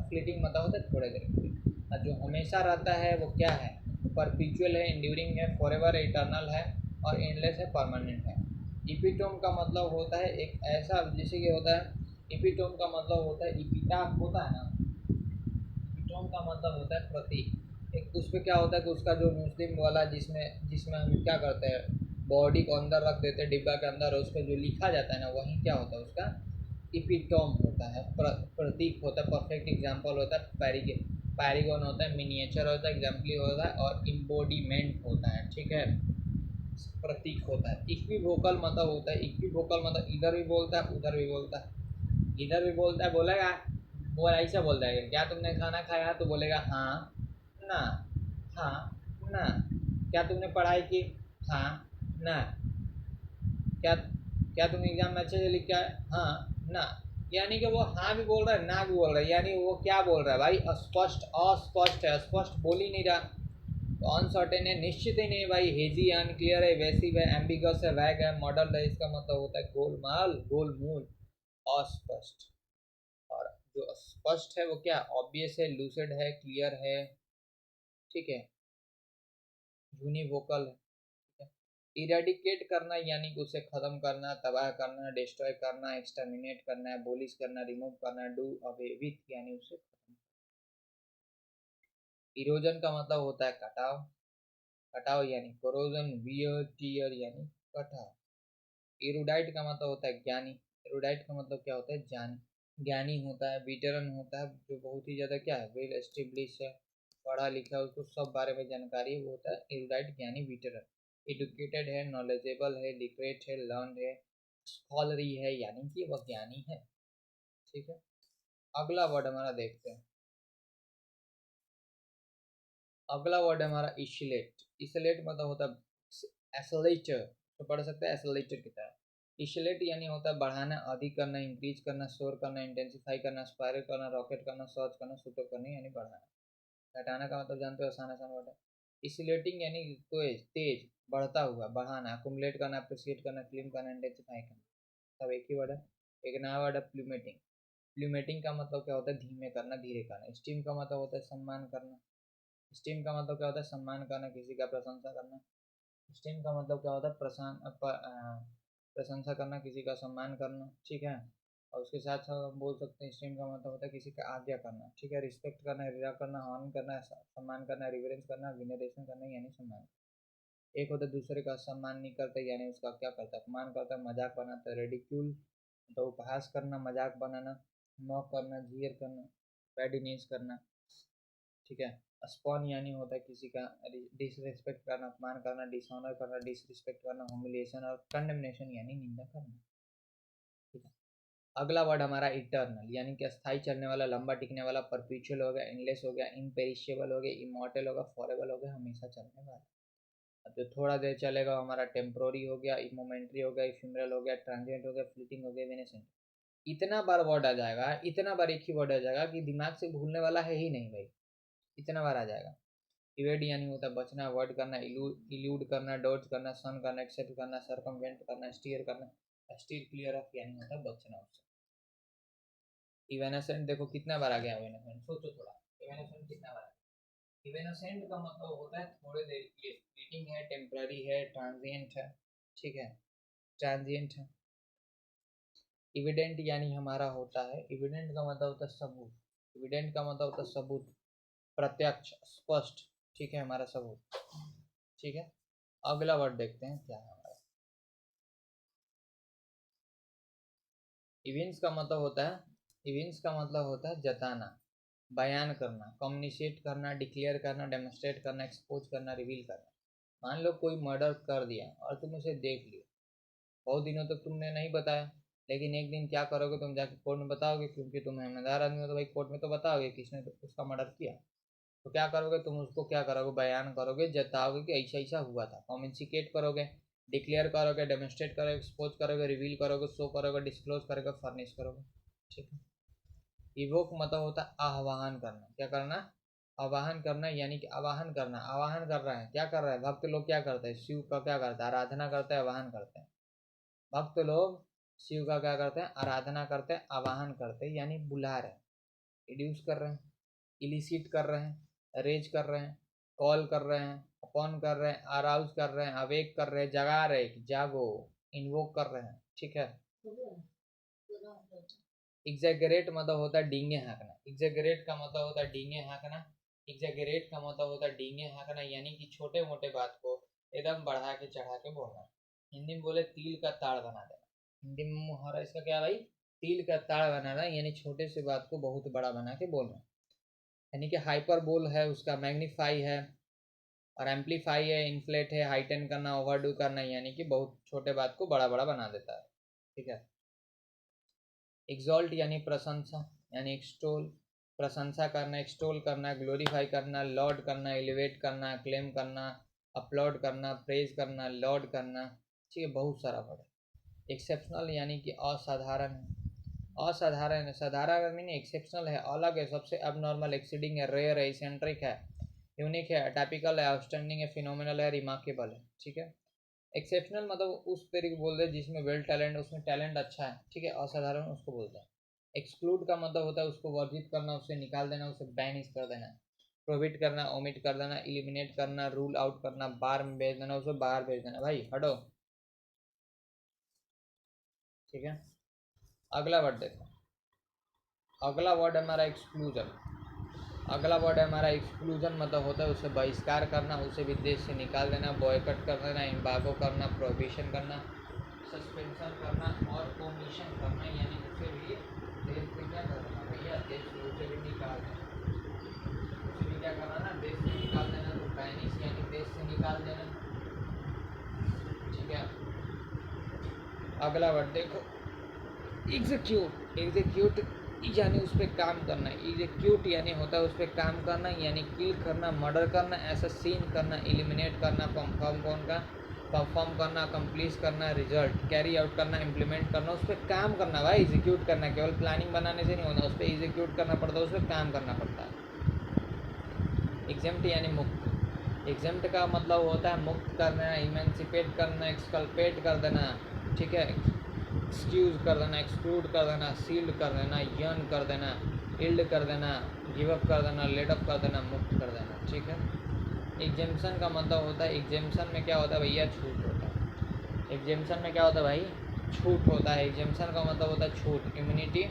फ्लीटिंग मतलब होता है थोड़े देर के लिए। और जो हमेशा रहता है वो क्या है? परपिचुअल है, इंड्यूरिंग है, फॉरएवर इटर्नल है, और एंडलेस है, परमानेंट है। इपिटोम का मतलब होता है एक ऐसा, जैसे कि होता है इपिटोम का मतलब होता है, इपिटाफ होता है ना, इपिटोम का मतलब होता है प्रतीक। एक उस पर क्या होता है कि उसका जो मुस्लिम वाला जिसमें जिसमें हम क्या करते हैं, बॉडी को अंदर रख देते हैं डिब्बा के अंदर, उस पर जो लिखा जाता है ना, वही क्या होता है उसका इपिटोम होता है, प्रतीक होता है। परफेक्ट एग्जाम्पल होता है पैरिगन होता है, मिनिएचर होता है, एग्जाम्पली होता है, और इम्बोडीमेंट होता है। ठीक है, प्रतीक होता है। इक्विवोकल मतलब होता है, इक्विवोकल मतलब इधर भी बोलता है उधर भी बोलता है। इधर भी बोलता है, बोलेगा वो ऐसा बोलता है, क्या तुमने खाना खाया? तो बोलेगा हाँ ना, हाँ ना। क्या तुमने पढ़ाई की? हाँ ना। क्या क्या तुम एग्जाम में अच्छे से लिख के आए? हाँ ना। यानी कि वो हाँ भी बोल रहा है, ना भी बोल रहा है, यानी वो क्या बोल रहा है भाई? अस्पष्ट, अस्पष्ट है, स्पष्ट बोल ही नहीं रहा। तो अनसर्टेन है, निश्चित ही नहीं भाई। हेजी, अनक्लियर है, वेसिव है, एम्बिगस है, वैग है, मॉडल है, इसका मतलब होता है गोलमाल, गोलमूल, अस्पष्ट। और जो स्पष्ट है वो क्या? ऑब्वियस है, लूसिड है, क्लियर है। ठीक है, यूनिवोकल है। इरेडिकेट करना यानी कि उसे खत्म करना, तबाह करना, डिस्ट्रॉय करना, एक्सटर्मिनेट करना, एबोलिश करना, रिमूव करना, डू अवे विथ यानी उसे खत्म। इरोजन का मतलब होता है कटाव, कटाव यानी कोरोजन, वियर, टीयर यानी कटाव। एरुडाइट का मतलब होता है ज्ञानी, एरुडाइट का मतलब क्या होता है? ज्ञानी, ज्ञानी होता है। वेटरन होता है जो बहुत ही ज़्यादा क्या है, वेल एस्टेब्लिश है, पढ़ा लिखा है, उसको सब बारे में जानकारी है, वो होता है एरुडाइट ज्ञानी, वेटरन। एडुकेटेड है, नॉलेजेबल है, लिटरेट है, लर्न है, स्कॉलरी है, यानी कि वह ज्ञानी है। ठीक है, अगला वर्ड हमारा देखते हैं। अगला वर्ड है हमारा इशलेट। इशलेट मतलब होता है एसलेटर, तो पढ़ सकते हैं एसलेटर की तरह। इशलेट यानी होता है बढ़ाना, अधिक करना, इंक्रीज करना, शोर करना, इंटेंसिफाई करना, स्पायरल करना, रॉकेट करना, सर्च करना, सुपर करना, यानी बढ़ाना। घटाना का मतलब जानते हो, आसान आसान वर्ड है। इसिलेटिंग यानी तेज, तेज, बढ़ता हुआ, बढ़ाना। अकुमुलेट करना, अप्रिशिएट करना, क्लीन करना, इंटेंसिफाई करना, सब एक ही वर्ड है। एक नया वर्ड है प्लूमेटिंग। प्लूमेटिंग का मतलब क्या होता है? धीमे करना, धीरे करना। स्टीम का मतलब होता है सम्मान करना। स्टीम का मतलब क्या होता है? सम्मान करना, किसी का प्रशंसा करना। स्टीम का मतलब क्या होता है? प्रशंसा करना, किसी का सम्मान करना। ठीक है, और उसके साथ साथ हम बोल सकते हैं स्टीम का मतलब होता है किसी का आज्ञा करना। ठीक है, रिस्पेक्ट करना, रिरा करना, हॉर्न करना, सम्मान करना, रिवरेंस करना, विनरेशन करना, यानी सम्मान। एक होता है दूसरे का सम्मान नहीं करते, यानी उसका क्या करता है? अपमान करता है, मजाक बनाता है, रेडिक्यूल तो उपहास करना, मजाक बनाना, मॉक करना, जियर करना, बैडिनेज करना। ठीक है, स्पॉन यानी होता है किसी का डिसरिस्पेक्ट करना, अपमान करना, डिसऑनर करना, डिसरिस्पेक्ट करना, ह्यूमिलिएशन, और कंडेमनेशन यानी निंदा करना। ठीक है, अगला वर्ड हमारा इटर्नल, यानी कि स्थायी, चलने वाला, लंबा टिकने वाला, परपिचुअल हो गया, एंडलेस हो गया, इम्पेरिशेबल हो गया, इमॉर्टल होगा, फॉरेबल हो गया, हमेशा चलने वाला। अब जो थोड़ा देर चलेगा हमारा टेम्पोररी हो गया, मोमेंट्री हो गया, इफिमरल हो गया, ट्रांजिएंट हो गया, फ्लीटिंग हो गया, वेनेसेंट। इतना बार वर्ड आ जाएगा, इतना बार एक ही वर्ड आ जाएगा कि दिमाग से भूलने वाला है ही नहीं भाई, इतना बार आ जाएगा। इवेड यानी होता है बचना, अवॉइड करना, इल्यूड करना, डॉज करना, सन करना, एक्सेप्ट करना, सर्कमवेंट करना, स्टीयर करना, स्टीयर क्लियर ऑफ यानी होता है बचना उससे। इवेनेसेंट देखो कितना बार आ गया, इवेनेसेंट सोचो थोड़ा, इवेनेसेंट कितना बार आ गया। इवेनेसेंट का मतलब होता है थोड़े देर के लिए, फ्लीटिंग है, टेम्पररी है, ट्रांजिएंट है। ठीक है, ट्रांजिएंट है। इविडेंट यानी हमारा होता है, इविडेंट का मतलब होता है सबूत, इविडेंट का मतलब होता है सबूत, प्रत्यक्ष, स्पष्ट, ठीक है, हमारा सबूत। ठीक है, अगला वर्ड देखते हैं क्या है हमारा। इवेंट्स का मतलब होता है, इवेंट्स का मतलब होता है जताना, बयान करना, कम्युनिकेट करना, डिक्लेयर करना, डेमोन्स्ट्रेट करना, एक्सपोज करना, रिवील करना। मान लो कोई मर्डर कर दिया और तुम उसे देख लियो, बहुत दिनों तक तुमने नहीं बताया, लेकिन एक दिन क्या करोगे, तुम जाके कोर्ट में बताओगे, क्योंकि तुम ईमानदार आदमी हो तो भाई कोर्ट में तो बताओगे किसने तो उसका मर्डर किया। तो क्या करोगे तुम, उसको क्या करोगे, बयान करोगे, जताओगे कि ऐसा ऐसा हुआ था, कम्युनिकेट करोगे, डिक्लेयर करोगे, डेमोन्स्ट्रेट करोगे, एक्सपोज करोगे, रिवील करोगे, शो करोगे, डिस्क्लोज करोगे, फर्निश करोगे। ठीक है। इवोक मतलब होता है आह्वान करना, क्या करना, आवाहन करना, यानी कि आवाहन करना, आवाहन कर रहा है, क्या कर रहा है, भक्त लोग क्या करते हैं, शिव का क्या करते हैं, आराधना करते हैं, आवाहन करते हैं। भक्त लोग शिव का क्या करते हैं, आराधना करते हैं, आवाहन करते हैं, यानी बुला रहे हैं, इंड्यूस कर रहे हैं, इलिसिट कर रहे हैं, रेज कर रहे हैं, कॉल कर रहे हैं, अपॉन कर रहे हैं, अराउज कर रहे हैं, अवेक कर रहे हैं, जगा रहे हैं, जागो, इन्वोक कर रहे हैं। ठीक है। एग्जैगरेट मतलब होता है डींगे हाँकना, एग्जैगरेट का मतलब होता है डींगे हाँकना, एग्जैगरेट का मतलब होता है डींगे हाँकना, यानी कि छोटे मोटे बात को एकदम बढ़ा के चढ़ा के बोलना। हिंदी में बोले तिल का ताड़ बना देना, हिंदी में मुहावरा इसका क्या भाई, तिल का ताड़ बनाना, यानी छोटे से बात को बहुत बड़ा बना के बोलना। यानी कि हाइपर बोल है, उसका मैग्नीफाई है, और एम्पलीफाई है, इन्फ्लेट है, हाइटेन करना, ओवरडू करना, यानी कि बहुत छोटे बात को बड़ा बड़ा बना देता है। ठीक है। एक्सॉल्ट यानी प्रशंसा, यानी एक्सटोल, प्रशंसा करना, एक्सटोल करना, ग्लोरीफाई करना, लॉर्ड करना, एलिवेट करना, क्लेम करना, अपलोड करना, प्रेज करना, लॉर्ड करना। ठीक है, बहुत सारा वर्ड है। एक्सेप्शनल यानी कि असाधारण है, असाधारण है, साधारण मीन एक्सेप्शनल है, अलग है, सबसे अबनॉर्मल, एक्सीडिंग है, रेयर है, इसेंट्रिक है, यूनिक है, अटापिकल है, आउटस्टैंडिंग है, फिनोमिनल है, रिमार्केबल है। ठीक है। एक्सेप्शनल मतलब उस तरीके बोलते हैं जिसमें वेल टैलेंट, उसमें टैलेंट अच्छा है। ठीक है। असाधारण उसको बोलते हैं। एक्सक्लूड का मतलब होता है उसको वर्जित करना, उससे निकाल देना, उसे बैनिश कर देना, प्रोहिबिट करना, ओमिट कर देना, इलिमिनेट करना, रूल आउट करना, बाहर में भेज देना, उसे बाहर भेज देना, भाई हटो। ठीक है। अगला वर्ड देखो, अगला वर्ड हमारा एक्सक्लूजन, अगला वर्ड है हमारा एक्सक्लूजन, मतलब होता है उसे बहिष्कार करना, उसे विदेश से निकाल देना, बॉयकट कर देना, इम्बागो करना, प्रोहिबिशन करना, सस्पेंशन करना और कमीशन करना, यानी उसे भी देश से क्या करना भैया, देश से उसे भी निकाल देना, उसे भी क्या करना ना, देश से निकाल देना, तो बैनिश यानी देश से निकाल देना। ठीक है। अगला वर्ड देखो, एग्जीक्यूट, एग्जीक्यूट यानी उस पर काम करना, एग्जीक्यूट यानी होता है उस पर काम करना, यानी किल करना, मर्डर करना, असैसिन करना, एलिमिनेट करना, परफॉर्म करना, कंप्लीट करना, रिजल्ट कैरी आउट करना, इम्प्लीमेंट करना, उस पर काम करना भाई, एग्जीक्यूट करना, केवल प्लानिंग बनाने से नहीं होता, उस पर एग्जीक्यूट करना पड़ता है, उस पर काम करना पड़ता है। एग्जेम्प्ट यानी मुक्त, एग्जेम्प्ट का मतलब होता है मुक्त करना, इमेंसिपेट करना, एक्सकल्पेट कर देना। ठीक है। एक्सक्यूज कर देना, एक्सक्लूड कर देना, सील्ड कर देना, यर्न कर देना, इल्ड कर देना, गिव अप कर देना, लेट अप कर देना, मुक्त कर देना। ठीक है। एग्जेम्पशन का मतलब होता है, एग्जेम्पशन में क्या होता है भैया, छूट होता है। एग्जेम्पशन में क्या होता है भाई, छूट होता है। एग्जेम्पशन का मतलब होता है छूट, इम्यूनिटी,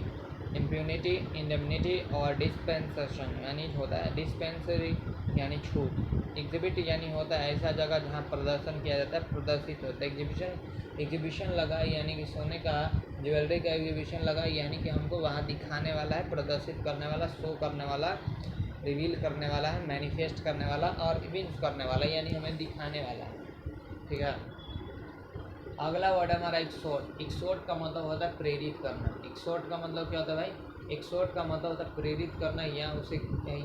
इम्प्यूनिटी, इंडेमनिटी और डिस्पेंसेशन यानी होता है डिस्पेंसरी यानी छूट। एग्जिबिट यानी होता है ऐसा जगह जहाँ प्रदर्शन किया जाता है, प्रदर्शित होता है। एग्जीबिशन, एग्जीबिशन लगा यानी कि सोने का, ज्वेलरी का एग्जीबिशन लगा यानी कि हमको वहाँ दिखाने वाला है, प्रदर्शित करने वाला, शो करने वाला, रिवील करने वाला है, मैनिफेस्ट करने वाला और इविंस करने वाला, यानी हमें दिखाने वाला है। ठीक है। अगला वर्ड है हमारा एक्सोर्ट, एक्सोर्ट का मतलब होता है प्रेरित करना। एक्सोर्ट का मतलब क्या होता है भाई, एक्सोर्ट का मतलब होता है प्रेरित करना या उसे,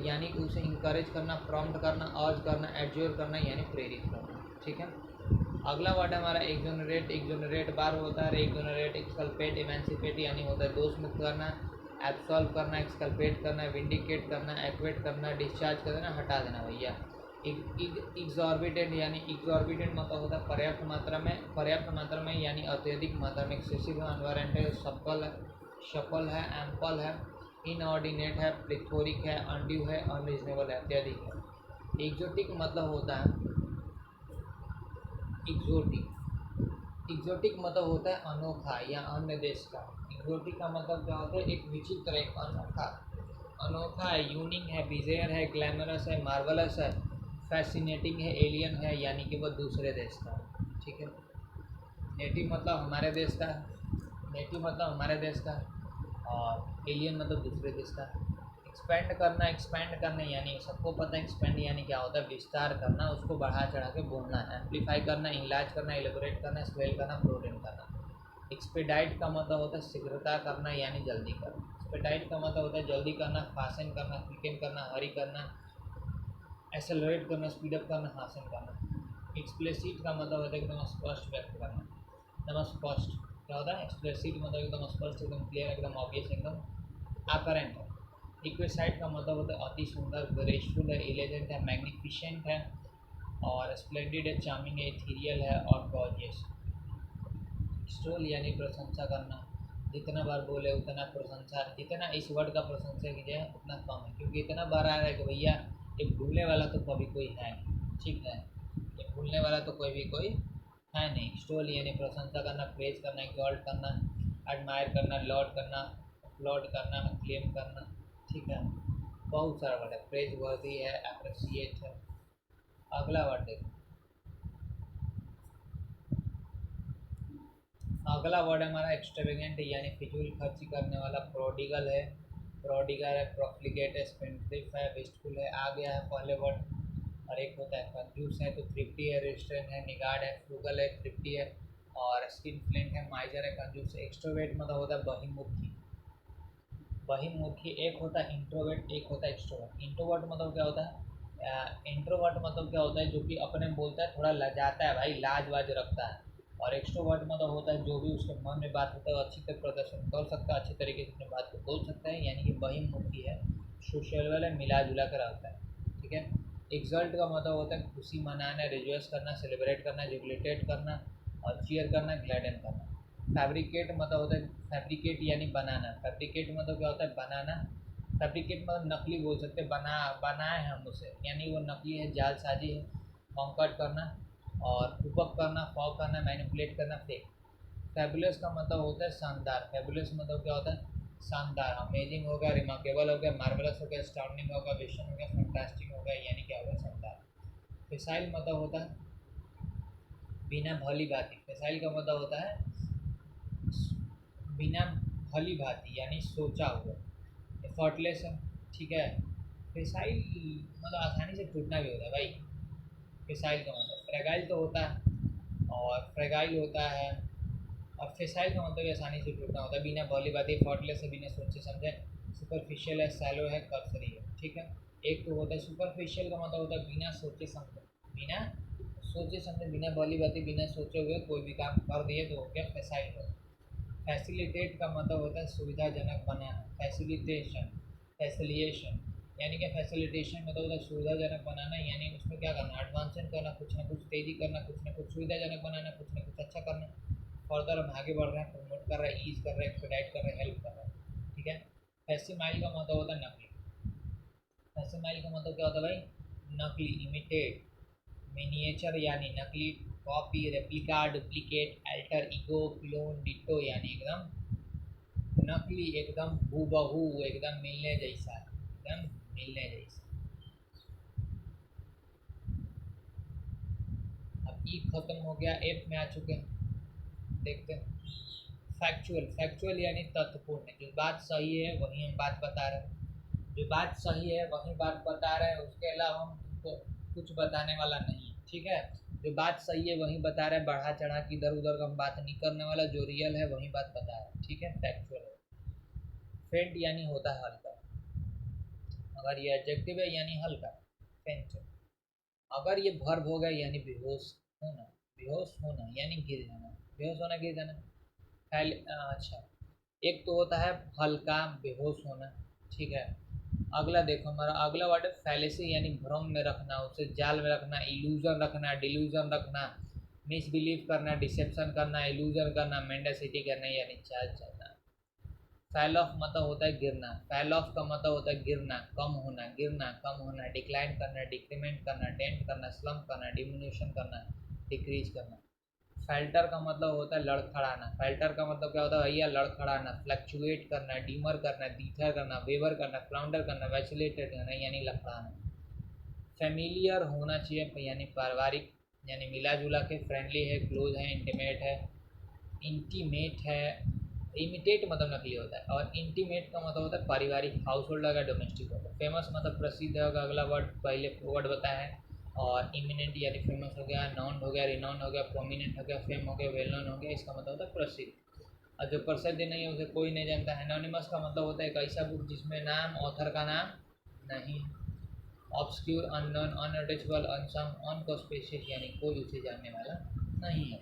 यानी कि उसे इंकरेज करना, प्रॉम्प्ट करना, अर्ज करना, एडज्योर करना, यानी प्रेरित करना। ठीक है। अगला वर्ड है हमारा एक्सोनरेट, एक्सोनरेट बार होता है, एक्सोनरेट, एक्सकल्पेट, इमेंसिपेट यानी होता है दोष मुक्त करना, एब्सॉल्व करना, एक्सकल्पेट करना, विंडिकेट करना, एक्वेट करना, डिस्चार्ज कर देना, हटा देना भैया। एग्जॉर्बिटेंट यानी एग्जॉर्बिटेंट मतलब होता है पर्याप्त मात्रा में यानी अत्यधिक मात्रा में, एक्सेसिव है, अनवारंटेड है, सफल है, एम्पल है, इनऑर्डिनेट है, प्लेथोरिक है, अनड्यू है, अनरीजनेबल है, अत्यधिक है। एक्जोटिक मतलब होता है, एक्जोटिक एक्सोटिक मतलब होता है अनोखा या अन्य देश का। एक्सोटिक का मतलब क्या होता है, एक विचित्र, एक अनोखा। अनोखा है, यूनिक है, बिजेयर है, ग्लैमरस है, मार्वलस है, फैसिनेटिंग है, एलियन है, यानी कि वो दूसरे देश का है। ठीक है। नेटिव मतलब हमारे देश का, नेटिव मतलब हमारे देश का, और एलियन मतलब दूसरे देश का। एक्सपेंड करना यानी सबको पता है एक्सपेंड यानी क्या होता है, विस्तार करना, उसको बढ़ा चढ़ा के बोलना है। एम्पलीफाई करना, इलाज करना, एलिबोरेट करना, स्वेल करना, प्रोटेन करना। एक्सपेडाइट का मतलब होता है शीघ्रता करना यानी जल्दी करना। एक्सपेडाइट का मतलब होता है जल्दी करना, फास्ट करना, क्विकन करना, हरी करना, एक्सेलरेट करना, स्पीडअप करना, हासिल करना। एक्सप्लिसिट का मतलब होता है एकदम स्पष्ट व्यक्त करना, एकदम स्पष्ट। क्या होता है एक्सप्लिसिट मतलब एकदम स्पष्ट, एकदम क्लियर, एकदम ऑब्वियस, एकदम अपरेंट है। इक्विसाइट का मतलब होता है अति सुंदर, ग्रेसफुल है, एलिगेंट है, मैग्निफिशेंट है, और स्प्लेंडिड है, चार्मिंग है, इथीरियल है, और गॉर्जियस। स्टोल यानी प्रशंसा करना, जितना बार बोले उतना प्रशंसा, जितना इस वर्ड का प्रशंसा कीजिए उतना कम है, क्योंकि इतना बार आ रहा है कि भैया ये भूलने वाला तो कभी कोई है नहीं। ठीक है, ये भूलने वाला तो कोई है नहीं। स्टोल यानी प्रशंसा करना, प्रेज करना, एक्सॉल्ट करना, एडमायर करना, लॉर्ड करना, अपलॉड करना, क्लेम करना। ठीक है, बहुत सारा वर्ड है। प्रेज वर्दी है, अप्रिसिएट है। अगला वर्ड देखो, अगला वर्ड हमारा एक्सट्रेवेगेंट यानी फिजूल खर्ची करने वाला। प्रोडिगल है, प्रोडिगल है, प्रोफ्लिगेट है, स्पेंडिफ है, वेस्टफुल है। आ गया है पहले वर्ड। और एक होता है कंजूस है, तो थ्रिफ्टी है, रेस्टोरेंट है, निगार्ड है, फ्रूगल है, थ्रिफ्टी है, और स्किन फ्लिंट है, माइजर है, कंजूस है। एक्सट्रोवेट मतलब होता है बहिर्मुखी। बहिर्मुखी एक होता है इंट्रोवर्ट, एक होता है एक्सट्रोवर्ट। इंट्रोवर्ट मतलब क्या होता है, इंट्रोवर्ट मतलब क्या होता है, जो कि अपने में बोलता है, थोड़ा लजाता है भाई, लाज वाज रखता है। और एक्सट्रोवर्ट मतलब होता है जो भी उसके मन में बात होता है अच्छी तरह प्रदर्शन कर सकता है, अच्छी तरीके से अपनी बात को बोल सकता है, यानी कि बहिर्मुखी है, सोशल वाला, मिला जुला कर रहता है। ठीक है। एक्सल्ट का मतलब होता है खुशी मनाना, रिजॉइस करना, सेलिब्रेट करना, जुबिलेटेट करना, और चीयर करना, ग्लैडन करना। फैब्रिकेट मतलब होता है, फैब्रिकेट यानी बनाना। फैब्रिकेट मतलब क्या होता है, बनाना। फैब्रिकेट मतलब नकली बोल सकते हैं, बनाए हम उसे, यानी वो नकली है, जालसाजी है। कॉन्कर्ट करना, और उपअप करना, फॉग करना, मैनिपुलेट करना, फेक। फैबुलस का मतलब होता है शानदार। फैबुलस मतलब क्या होता है, शानदार, अमेजिंग हो गया, रिमार्केबल हो गया, मार्वलस हो गया, स्टाउंडिंग हो गया, विशन हो गया, फैंटास्टिक हो गया, यानी क्या होगा, शानदार। फिसाइल मतलब होता है बिना भली भांति। फिसाइल का मतलब होता है बिना भली भांति यानी सोचा हुआ। एफर्टलेस है। ठीक है। फिसाइल मतलब आसानी से टूटना भी होता है भाई। फिसाइल का मतलब फ्रेगाइल तो होता है, और फ्रेगाइल होता है, और फिसाइल का मतलब आसानी से टूटना होता है। बिना भली भांति, एफर्टलेस है, बिना सोचे समझे, सुपरफिशियल है, सैलो है, कर्सरी है। ठीक है। एक तो होता है सुपरफिशियल का मतलब होता है बिना सोचे समझे, बिना सोचे समझे, बिना भली भांति, बिना सोचे हुए कोई भी काम कर दिए तो हो गया फिसाइल। फैसिलिटेट का मतलब होता है सुविधाजनक बनाना। फैसिलिटेशन, फैसिलिएशन, यानी कि फैसिलिटेशन मतलब होता है सुविधाजनक बनाना, यानी उसमें क्या करना, एडवांसमेंट करना, कुछ ना कुछ तेज़ी करना, कुछ ना कुछ सुविधाजनक बनाना, कुछ ना कुछ अच्छा करना। फर्दर हम आगे बढ़ रहे हैं, प्रमोट कर रहे हैं, ईज कर रहे हैं, एक्सपेडाइट कर रहे हैं, हेल्प कर रहे हैं। ठीक है। फैसिमाइल का मतलब होता है नकली। फैसिमाइल का मतलब क्या होता है भाई, नकली, इमिटेट। मिनिएचर यानी नकली, copy, replica, duplicate, alter ego, clone, ditto, यानी एकदम नकली, एकदम हूबहू, एकदम मिलने जैसा, एकदम मिलने जैसा। अब ई खत्म हो गया, एफ में आ चुके हैं, देखते हैं। फैक्चुअल, फैक्चुअल यानी तथ्यपूर्ण, जो बात सही है वही हम बात बता रहे हैं, जो बात सही है वही बात बता रहे हैं, उसके अलावा हम तुमको कुछ बताने वाला नहीं है। ठीक है। जो बात सही है वही बता रहे हैं, बढ़ा चढ़ा के इधर उधर का हम बात नहीं करने वाला, जो रियल है वही बात बता रहे हैं। ठीक है, फैक्चुअल है। फेंट यानी होता है हल्का, अगर ये एडजेक्टिव है यानी हल्का, फेंट। अगर ये वर्ब हो गया यानी बेहोश होना, बेहोश होना यानी गिर जाना, बेहोश होना, गिर जाना। अच्छा, एक तो होता है हल्का बेहोश होना। ठीक है। अगला देखो, हमारा अगला वर्ड है फैलेसी, यानी भ्रम में रखना, उसे जाल में रखना, इल्यूजन रखना, डिल्यूजन रखना, मिसबिलीव करना, डिसेप्शन करना, इल्यूजन करना, मेंडासिटी करना, यानी चाल चलना। फैल ऑफ मतलब होता है गिरना। फैल ऑफ का मतलब होता है गिरना, कम होना, गिरना, कम होना, डिक्लाइन करना, डिक्रीमेंट करना, डेंट करना, स्लम्प करना, डिमिन्यूशन करना, डिक्रीज करना। फाल्टर का मतलब होता है लड़खड़ाना। फाल्टर का मतलब क्या होता है भैया? लड़खड़ाना, फ्लक्चुएट करना, डीमर करना, डीथर करना, वेवर करना, फ्लाउंडर करना, वैसिलेटेड करना यानी लड़खड़ाना। फेमिलियर होना चाहिए यानी पारिवारिक, यानी मिला जुला के, फ्रेंडली है, क्लोज है, इंटीमेट है, इंटीमेट है। इमिटेट मतलब नकली होता है, और इंटीमेट का मतलब होता है पारिवारिक, हाउस होल्ड होगा, डोमेस्टिक होगा। फेमस मतलब प्रसिद्ध होगा, अगला वर्ड पहले वर्ड बताया है। और इमिनेंट यानी फेमस हो गया, नाउन हो गया, रिनाउन हो गया, प्रोमिनेंट हो गया, फेम हो गया, वेल नोन हो गया। इसका मतलब होता है प्रसिद्ध। और जो प्रसिद्ध नहीं है उसे कोई नहीं जानता है। एनोनिमस का मतलब होता है एक ऐसा बुक जिसमें नाम, ऑथर का नाम नहीं। ऑब्सक्यूर, अननोन, अनअटचेबल, अनसम, अनकॉस्पेशियस यानी कोई उसे जानने वाला नहीं है,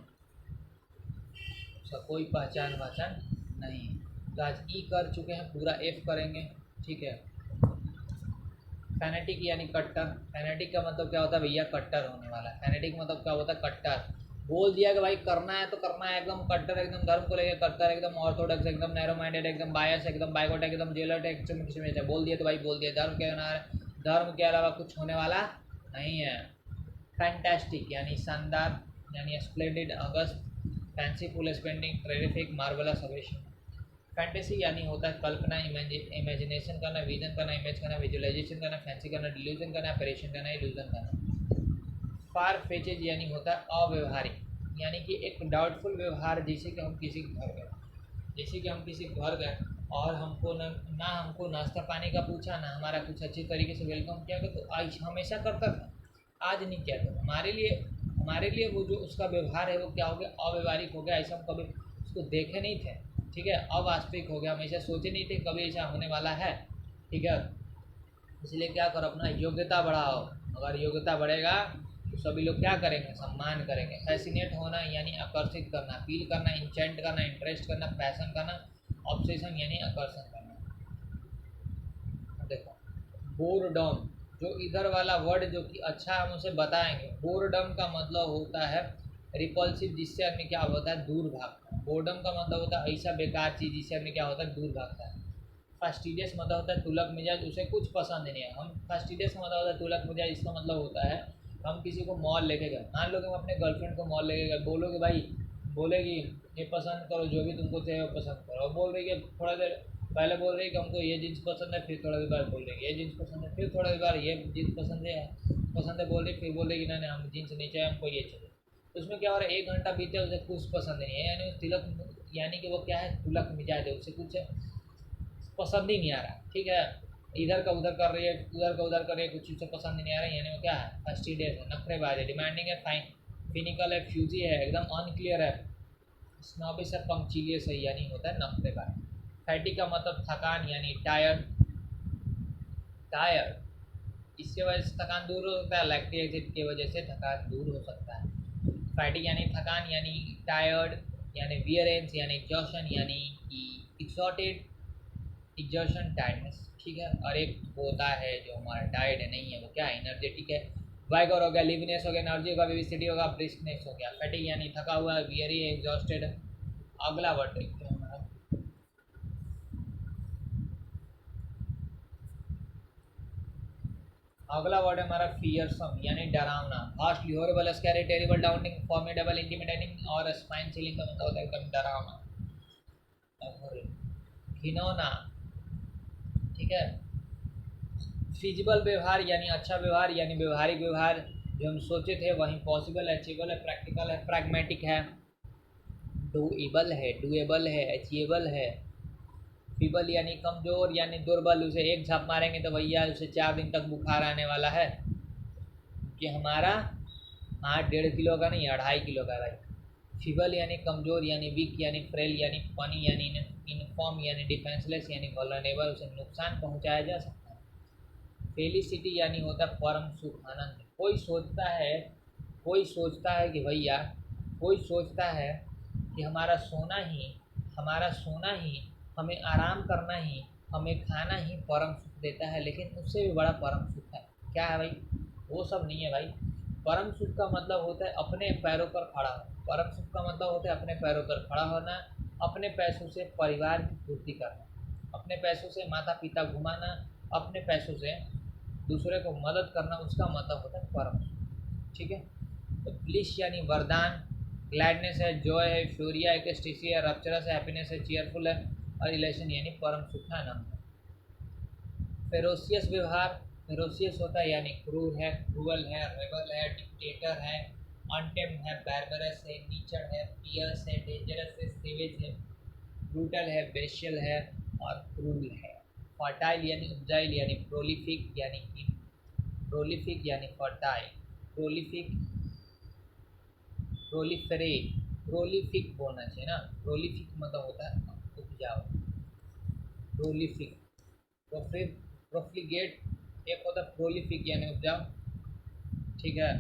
उसका कोई पहचान नहीं है। तो आज ई कर चुके हैं, पूरा एफ करेंगे, ठीक है। फैनेटिक यानी कट्टर। फैनेटिक का मतलब क्या होता है भैया? कट्टर होने वाला। फैनेटिक मतलब क्या होता है? कट्टर। बोल दिया कि भाई करना है तो करना है, एकदम कट्टर, एकदम धर्म को लेकर कट्टर, एकदम ऑर्थोडॉक्स, एकदम नैरो माइंडेड, एकदम बायस, एकदम बाइगोट, एकदम जेलट, एकदम बोल दिया तो भाई बोल दिया। धर्म के अलावा कुछ होने वाला नहीं है। फैंटास्टिक यानी शानदार, यानी splendid, august, fanciful, spending, terrific, marvellous, ovation. Fantasy यानी होता है कल्पना, इमेजिनेशन करना, विजन करना, इमेज करना, विजुअलाइजेशन करना, फैंसी करना, डिल्यूजन करना, ऑपरेशन करना, इल्यूजन करना। फार फेचेज यानी होता है अव्यवहारिक, यानी कि एक डाउटफुल व्यवहार, जैसे कि हम किसी के घर गए, और हमको ना हमको नाश्ता पानी का पूछा, ना हमारा कुछ अच्छी तरीके से वेलकम किया गया, तो आज हमेशा करता था, आज नहीं किया। तो हमारे लिए वो जो उसका व्यवहार है वो क्या हो गया? अव्यवहारिक हो गया। ऐसा हम कभी उसको देखे नहीं थे, ठीक है। अवास्तविक हो गया, हमेशा सोचे नहीं थे कभी ऐसा होने वाला है, ठीक है। इसलिए क्या करो, अपना योग्यता बढ़ाओ। अगर योग्यता बढ़ेगा तो सभी लोग क्या करेंगे? सम्मान करेंगे। फैसिनेट होना यानी आकर्षित करना, फील करना, इंचेंट करना, इंटरेस्ट करना, पैशन करना, ऑब्सेशन यानी आकर्षण करना। देखो, बोरडम, जो इधर वाला वर्ड जो कि अच्छा हम उसे बताएंगे। बोरडम का मतलब होता है रिपल्सिव, जिससे आदमी क्या होता है? दूर भागता है। बोर्डम का मतलब होता है ऐसा बेकार चीज़ जिससे आदमी क्या होता है? दूर भागता है। फास्टिडियस मतलब होता है तुलक मिजाज, उसे कुछ पसंद नहीं है। हम फास्टिडियस का मतलब होता है तुलक मिजाज। इसका मतलब होता है हम किसी को मॉल लेके गए, मान लो कि हम अपने गर्लफ्रेंड को मॉल लेके गए, बोलोगे भाई, बोलेगी ये पसंद करो, जो भी तुमको चाहिए वो पसंद करो। और बोल रही है थोड़ा देर पहले बोल रही है कि हमको ये जीन्स पसंद है, फिर थोड़ा देर बाद बोल रही है ये जीन्स पसंद है, फिर थोड़ा देर बाद ये जीन्स पसंद है बोल रही, फिर बोल रही कि नहीं हम जीन्स नहीं चाहिए, हमको ये चाहिए। तो उसमें क्या हो रहा है? 1 घंटा बीते उसे कुछ पसंद नहीं है, यानी तिलक, यानी कि वो क्या है? तुलक मिजाज है, उसे कुछ पसंद ही नहीं आ रहा, ठीक है। इधर का उधर कर रही है, उधर का उधर कर रही है, कुछ उसे पसंद नहीं आ रहा है, यानी वो क्या है? फर्स्टिडियस है, नखरेबाज है, डिमांडिंग है, फाइन फिनिकल है, फ्यूजी है, एकदम अनक्लियर है, स्नॉबिश है, पंक्चुअलियस है, यानी होता है नखरेबाज। फैटी का मतलब थकान यानी टायर्ड, इसके वजह से थकान दूर हो सकता है, लैक्टिक एसिड की वजह से थकान दूर हो सकता है। फैटी यानी थकान, यानी टायर्ड, यानी वियरेंस, यानी एग्जॉशन, यानी कि एग्जर्शन, टायर्डनेस, ठीक है। और एक होता है जो हमारा टायर्ड नहीं है, वो क्या है? एनर्जेटिक है। वाइगर हो गया, लिवनेस हो गया, एनर्जी होगा, विविसिटी होगा, ब्रिस्कनेस हो गया। फैटिक यानी थका हुआ, वियरी, एग्जॉस्टेड। अगला वर्ड देखते हैं हमारा, अगला वर्ड है हमारा फियरसम, यानी डरावना। Harshly, horrible, scary, terrible, Downing, formidable, intimidating और स्पाइन चिलिंग का मतलब होता है एकदम डरावना, घिनौना, ठीक है। फिजिबल व्यवहार यानी अच्छा व्यवहार, यानी व्यवहारिक व्यवहार, जो हम सोचे थे वहीं पॉसिबल है, अचीवेबल है, प्रैक्टिकल है, प्रैग्मेटिक है, डूएबल है, अचीवेबल है। फीबल यानी कमज़ोर, यानी दुर्बल, उसे एक झाप मारेंगे तो भैया उसे 4 दिन तक बुखार आने वाला है, कि हमारा हाथ 1.5 किलो का नहीं 2.5 किलो का है भाई। फीबल यानी कमज़ोर, यानी वीक, यानी फ्रेल, यानी फनी, यानी इनफॉर्म, यानी डिफेंसलेस, यानी वल्नरेबल, उसे नुकसान पहुंचाया जा सकता है। फेलिसिटी यानी होता है परम सुख, आनंद। कोई सोचता है कि भैया, कोई सोचता है कि हमारा सोना ही, हमें आराम करना ही, हमें खाना ही परम सुख देता है, लेकिन उससे भी बड़ा परम सुख है। क्या है भाई? वो सब नहीं है भाई। परम सुख का मतलब होता है अपने पैरों पर खड़ा होना। परम सुख का मतलब होता है अपने पैरों पर खड़ा होना, अपने पैसों से परिवार की पूर्ति करना, अपने पैसों से माता पिता घुमाना, अपने पैसों से दूसरे को मदद करना, उसका मतलब होता है परम सुख, ठीक है। तो ब्लिस यानी वरदान, ग्लैडनेस है, जॉय है, फ्यूरिया है, एक्सटेसी है, रप्चरस है, हैप्पीनेस है, चीयरफुल है, और इलेशन यानी परम सुख है आनंद है। फेरोसियस व्यवहार, फेरोसियस होता है यानी क्रूर है, क्रूअल है, रेबल है, डिक्टेटर है, अनटेम्ड है, बार्बरस है, नीचड़ है, पियर्स है, डेंजरस है, सेवेज है, ब्रूटल है, बेशियल है, और क्रूल है। फर्टाइल यानी उपजाइल यानी प्रोलिफिक यानी कि प्रोलिफिक यानी फर्टाइल, प्रोलिफिक, प्रोलिफरेट, प्रोलिफिक बोलना चाहिए ना, प्रोलिफिक मतलब होता है उपजाऊ, प्रोलिफिक, प्रोफ्लिगेट एक होता है प्रोलिफिक यानी उपजाऊ, ठीक है,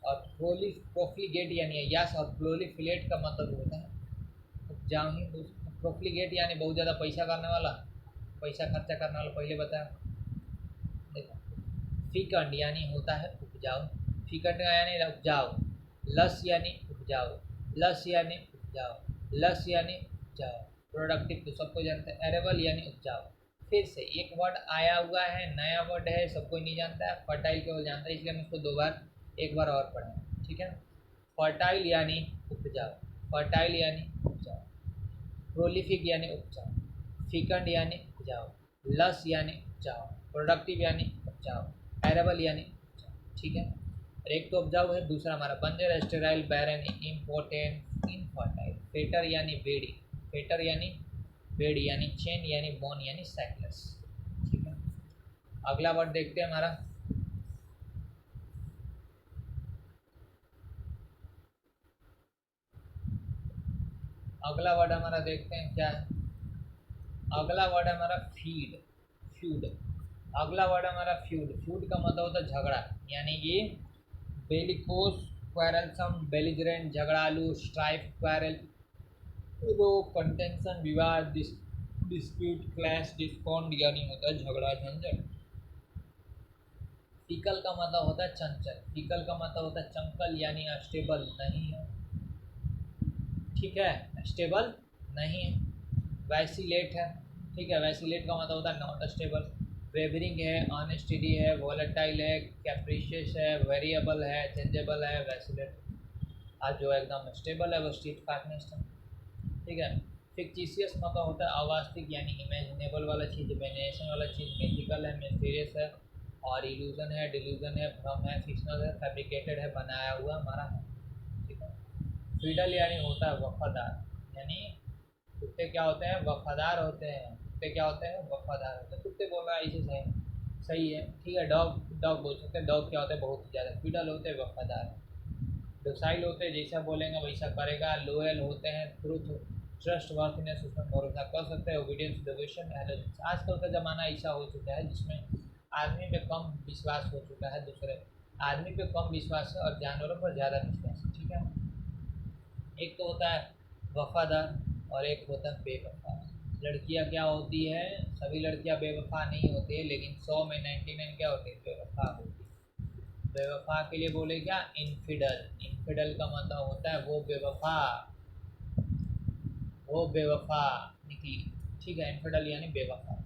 और प्रोफ्लिगेट यानी यस, और प्रोलिफिलेट का मतलब होता है उपजाऊ ही। प्रोफ्लिगेट यानी बहुत ज़्यादा पैसा करने वाला, पैसा खर्चा करने वाला, पहले बताया। देखो फिकंड यानी होता है उपजाऊ, फिकंड यानी उपजाऊ, लस यानी उपजाऊ, लस यानी उपजाऊ, लस यानी उपजाऊ, प्रोडक्टिव तो सबको जानते हैं, एरेबल यानी उपजाऊ। फिर से एक वर्ड आया हुआ है, नया वर्ड है, सब कोई नहीं जानता है, फर्टाइल केवल जानता है, इसलिए हम इसको दो बार एक बार और पढ़ें, ठीक है। फर्टाइल यानी उपजाऊ, फर्टाइल यानी उपजाऊ, प्रोलिफिक यानी उपजाऊ, फिकंड यानी उपजाऊ, लस यानी उपजाऊ, प्रोडक्टिव यानी उपजाऊ, एरेबल यानी उपजाऊ, ठीक है। और एक तो उपजाऊ है, दूसरा हमारा बंजर, स्टेराइल, बैरन, इम्पोर्टेंट, इनफर्टाइल। फेटर यानी बेड़ी, फेटर यानी बेड़ी यानी चेन यानी बोन यानी साइक्लस, ठीक है। अगला वर्ड देखते हैं हमारा, अगला वर्ड हमारा देखते हैं क्या है। अगला वर्ड है हमारा फीड, फ्यूड। अगला वर्ड हमारा फ्यूड, फ्यूड का मतलब होता है झगड़ा, यानी ये बेलिकोस, क्वेरलसम, बेलिजरेंट, झगड़ालू, स्ट्राइफ, क्वेरल, रो, कंटेंशन, विवाद, डिस्प्यूट, क्लैश, डिस्कॉन्ड यानी होता है झगड़ा, झंझट। फिकल का मतलब होता है चंचल, फिकल का मतलब होता है चंकल यानी अस्टेबल नहीं है, ठीक है, स्टेबल नहीं है। वैसिलेट है, ठीक है, वैसिलेट का मतलब होता है नॉट स्टेबल। वेवरिंग है, अनस्टेडी है, वॉलेटाइल है, कैप्रिशियस है, वेरिएबल है, चेंजेबल है, वैसिलेट। आज जो एकदम स्टेबल है वो स्ट्रीट फास्टनेस है, ठीक है। फिक्टिशियस मतलब होता है अवास्तविक यानी इमेजिनेबल वाला चीज़, इमेजिनेशन वाला चीज़, मैजिकल है, मिस्टीरियस है, और इल्यूजन है, डिल्यूजन है, भ्रम है, फिक्शनल है, फैब्रिकेटेड है, बनाया हुआ हमारा है, ठीक है। फिडल यानी होता है वफादार, यानी कुत्ते क्या होते हैं, वफादार होते हैं, कुत्ते क्या होते हैं, वफादार होते हैं, कुत्ते बोल रहा है इसे सही सही है, ठीक है। डॉग, डॉग बोल सकते हैं, डॉग क्या होता है, बहुत ज़्यादा। फिडल होते हैं वफादार, डोसाइल होते हैं, जैसा बोलेंगे वैसा करेगा। लोयल होते हैं, ट्रूथ, ट्रस्ट वर्थिनेस, उसमें भरोसा कर सकते हैं। Obedience, devotion, allegiance. आजकल का ज़माना ऐसा हो चुका है जिसमें आदमी पे कम विश्वास हो चुका है, दूसरे आदमी पे कम विश्वास है और जानवरों पर ज़्यादा विश्वास है, ठीक है। एक तो होता है वफादार और एक होता है बेवफा। लड़कियां क्या होती है, सभी लड़कियां बेवफा नहीं होती है, लेकिन 100 में 99 क्या होती है, बेवफा होती है। बेवफा के लिए बोले क्या, इनफिडल। इनफिडल का मतलब होता है वो बेवफा, वो बेवफा निकली, ठीक है। इनफिडल यानी बेवफा।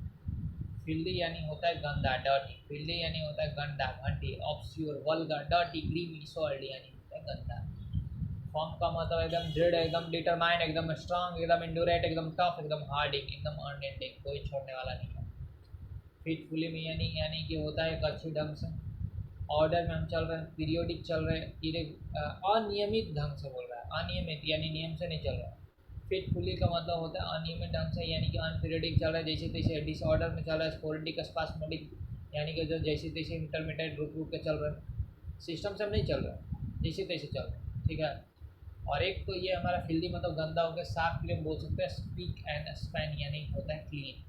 फिल्दी यानी होता है गंदा, डर्टी। फिल्दी यानी होता है गंदा, घंटी, ऑब्स्क्यूर, वल्गर, डर्टी, ग्रीमी, सॉल्ड यानी होता है गंदा। फॉर्म का मतलब एकदम दृढ़, एकदम डिटरमाइंड, एकदम स्ट्रांग, एकदम इंडोरेट, एकदम टफ, एकदम हार्डिंग, एकदम अनएंडिंग, कोई छोड़ने वाला नहीं है। फिटफुली में यानी कि होता है एक अच्छी ढंग से, ऑर्डर में हम चल रहे हैं, पीरियोडिक चल रहे हैं, अनियमित ढंग से बोल रहा है, अनियमित यानी नियम से नहीं चल रहा है। फिटफुली का मतलब होता है अनियमित ढंग से, यानी कि अनपीरियोडिक चल रहा है, जैसे तैसे। डिसऑर्डर में चल रहा है, स्पोरेडिक, स्पास्मोडिक, यानी कि जो जैसे तैसे इंटरमीडिएट रुक रुक के चल रहा है, सिस्टम से नहीं चल रहा है, जैसे तैसे चल रहा है, ठीक है। और एक तो ये हमारा फिल्दी मतलब गंदा हो गया। साफ के लिए बोल सकते हैं स्पीक एंड स्पैन, यानी होता है क्लीन।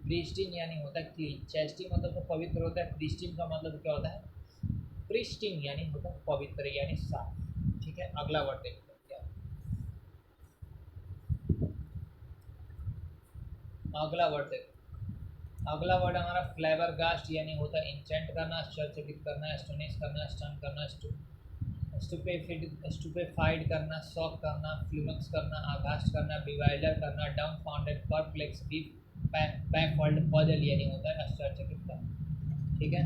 प्रिस्टीन यानी होता है क्लीन। चेस्टी मतलब तो पवित्र होता है। प्रिस्टीन का मतलब क्या होता है, प्रिस्टीन यानी होता है पवित्र यानी साफ, ठीक है। अगला वर्ड देखते हैं क्या, अगला वर्ड देखो। अगला वर्ड हमारा फ्लेवर गास्ट, यानी होता है इंचेंट करना, आश्चर्यचकित करना, एस्टोनिश करना, स्टन करना, स्टुपेफाइड करना, शॉक करना, फ्लूमक्स करना, आघास्ट करना, बिवाइलर करना, डम्फाउंडेड, परप्लेक्स, बैकवर्ड, पजल यानी होता है आश्चर्यचकित करना, ठीक है।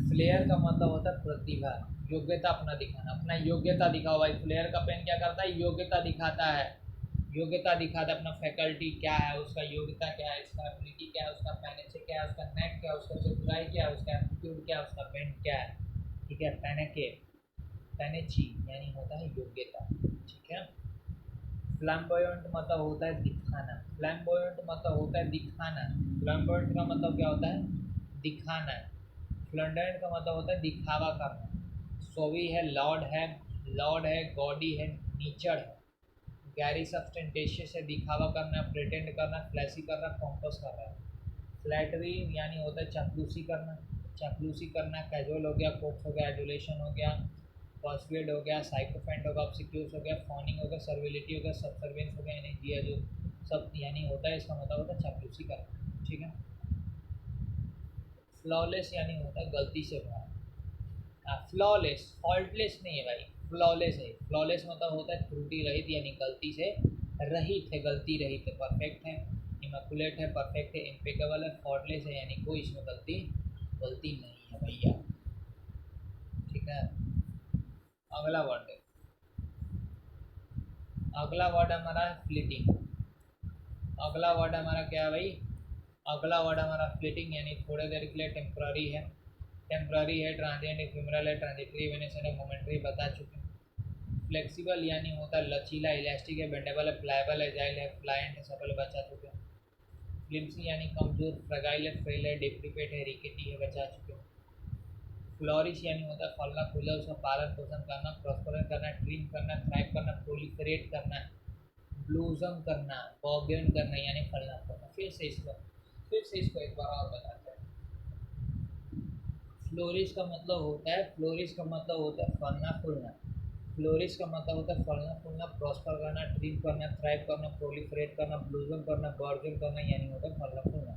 फ्लेयर का मतलब होता है प्रतिभा, योग्यता अपना दिखाना, अपना योग्यता दिखाओ भाई। फ्लेयर का पेन क्या करता है, योग्यता दिखाता है, योग्यता दिखाता है अपना फैकल्टी क्या है, उसका योग्यता क्या है, इसका एबिलिटी क्या है, उसका पैनेचे क्या है, उसका नेक क्या है, उसका चतुराई क्या है, उसका एप्टीट्यूड क्या है, उसका बेंड क्या है। ठीक है, पैनेके पैनेची यानी होता है योग्यता। ठीक है, फ्लैम्बोयंट मतलब होता है दिखाना, फ्लैम्बोयंट मतलब होता है दिखाना, फ्लैम्बोयंट का मतलब क्या होता है, दिखाना। फ्लैंडेंट का मतलब होता है दिखावा करना। सोवी है, लॉर्ड है, गॉडी है, नीचर है। गैरी सब्सटेंटेशियस है, दिखावा करना, प्रिटेंड करना, फ्लैसी करना, कॉम्पोज कर रहा है। फ्लैटरी यानी होता है चापलूसी करना, चापलूसी करना। कैजुअल हो गया, कोक्स हो गया, एडुलेशन हो गया, पर्सुएड हो गया, साइकोफेंट होगा, ऑब्सिक्यूज हो गया, फॉनिंग हो गया, सर्विलिटी हो गया, सबसर्वेंस हो गया, यानी दिया जो सब यानी होता है, इसका मतलब होता है चापलूसी करना। ठीक है, फ्लॉलेस यानी होता है गलती से भरा। फ्लॉलेस, फॉल्टलेस नहीं है भाई, फ्लॉलेस है। फ्लॉलेस मतलब होता है त्रुटि रहित यानी गलती से रहित है, गलती रहित है। परफेक्ट है, इमेकुलेट है, परफेक्ट है, इम्पेकेबल है, फॉल्टलेस है यानी कोई इसमें गलती गलती नहीं है भैया। ठीक है, अगला वर्ड है, अगला वर्ड हमारा है फ्लीटिंग। अगला वर्ड हमारा क्या है भाई, अगला वर्ड हमारा फ्लीटिंग यानी थोड़े देर के लिए, टेम्पररी है, टेम्पररी है, ट्रांजिएंट इफिमरल है, ट्रांजिटरी वेनेशन है, मोमेंटरी बता चुके हैं। फ्लेक्सिबल यानी होता है लचीला, इलास्टिक है, बेंडेबल है, प्लायबल है, जाइल है, फ्लायंट है, सफल बचा चुके हैं। फ्लिम्सी यानी कमजोर, फ्रेगाइल है, फ्रेल है, डिप्रीपेट है, रिकेटी है, बचा चुके हैं। फ्लोरिश यानी होता है फलना फूलना, उसका पालन पोषण करना, प्रॉस्पर करना, ट्रिम करना, थ्राइव करना, प्रोलिफरेट करना, ब्लूजम करना, बॉगेन करना यानी फलना फूलना। फिर से इसको एक बार और बताते हैं। फ्लोरिश का मतलब होता है, फ्लोरिश का मतलब होता है फलना फूलना, फ्लोरिश का मतलब होता है फलना फूलना, प्रॉस्पर करना, ट्रिम करना, थ्राइव करना, प्रोलिफरेट करना, ब्लूजम करना, बॉर्जन करना यानी होता है फलना फूलना।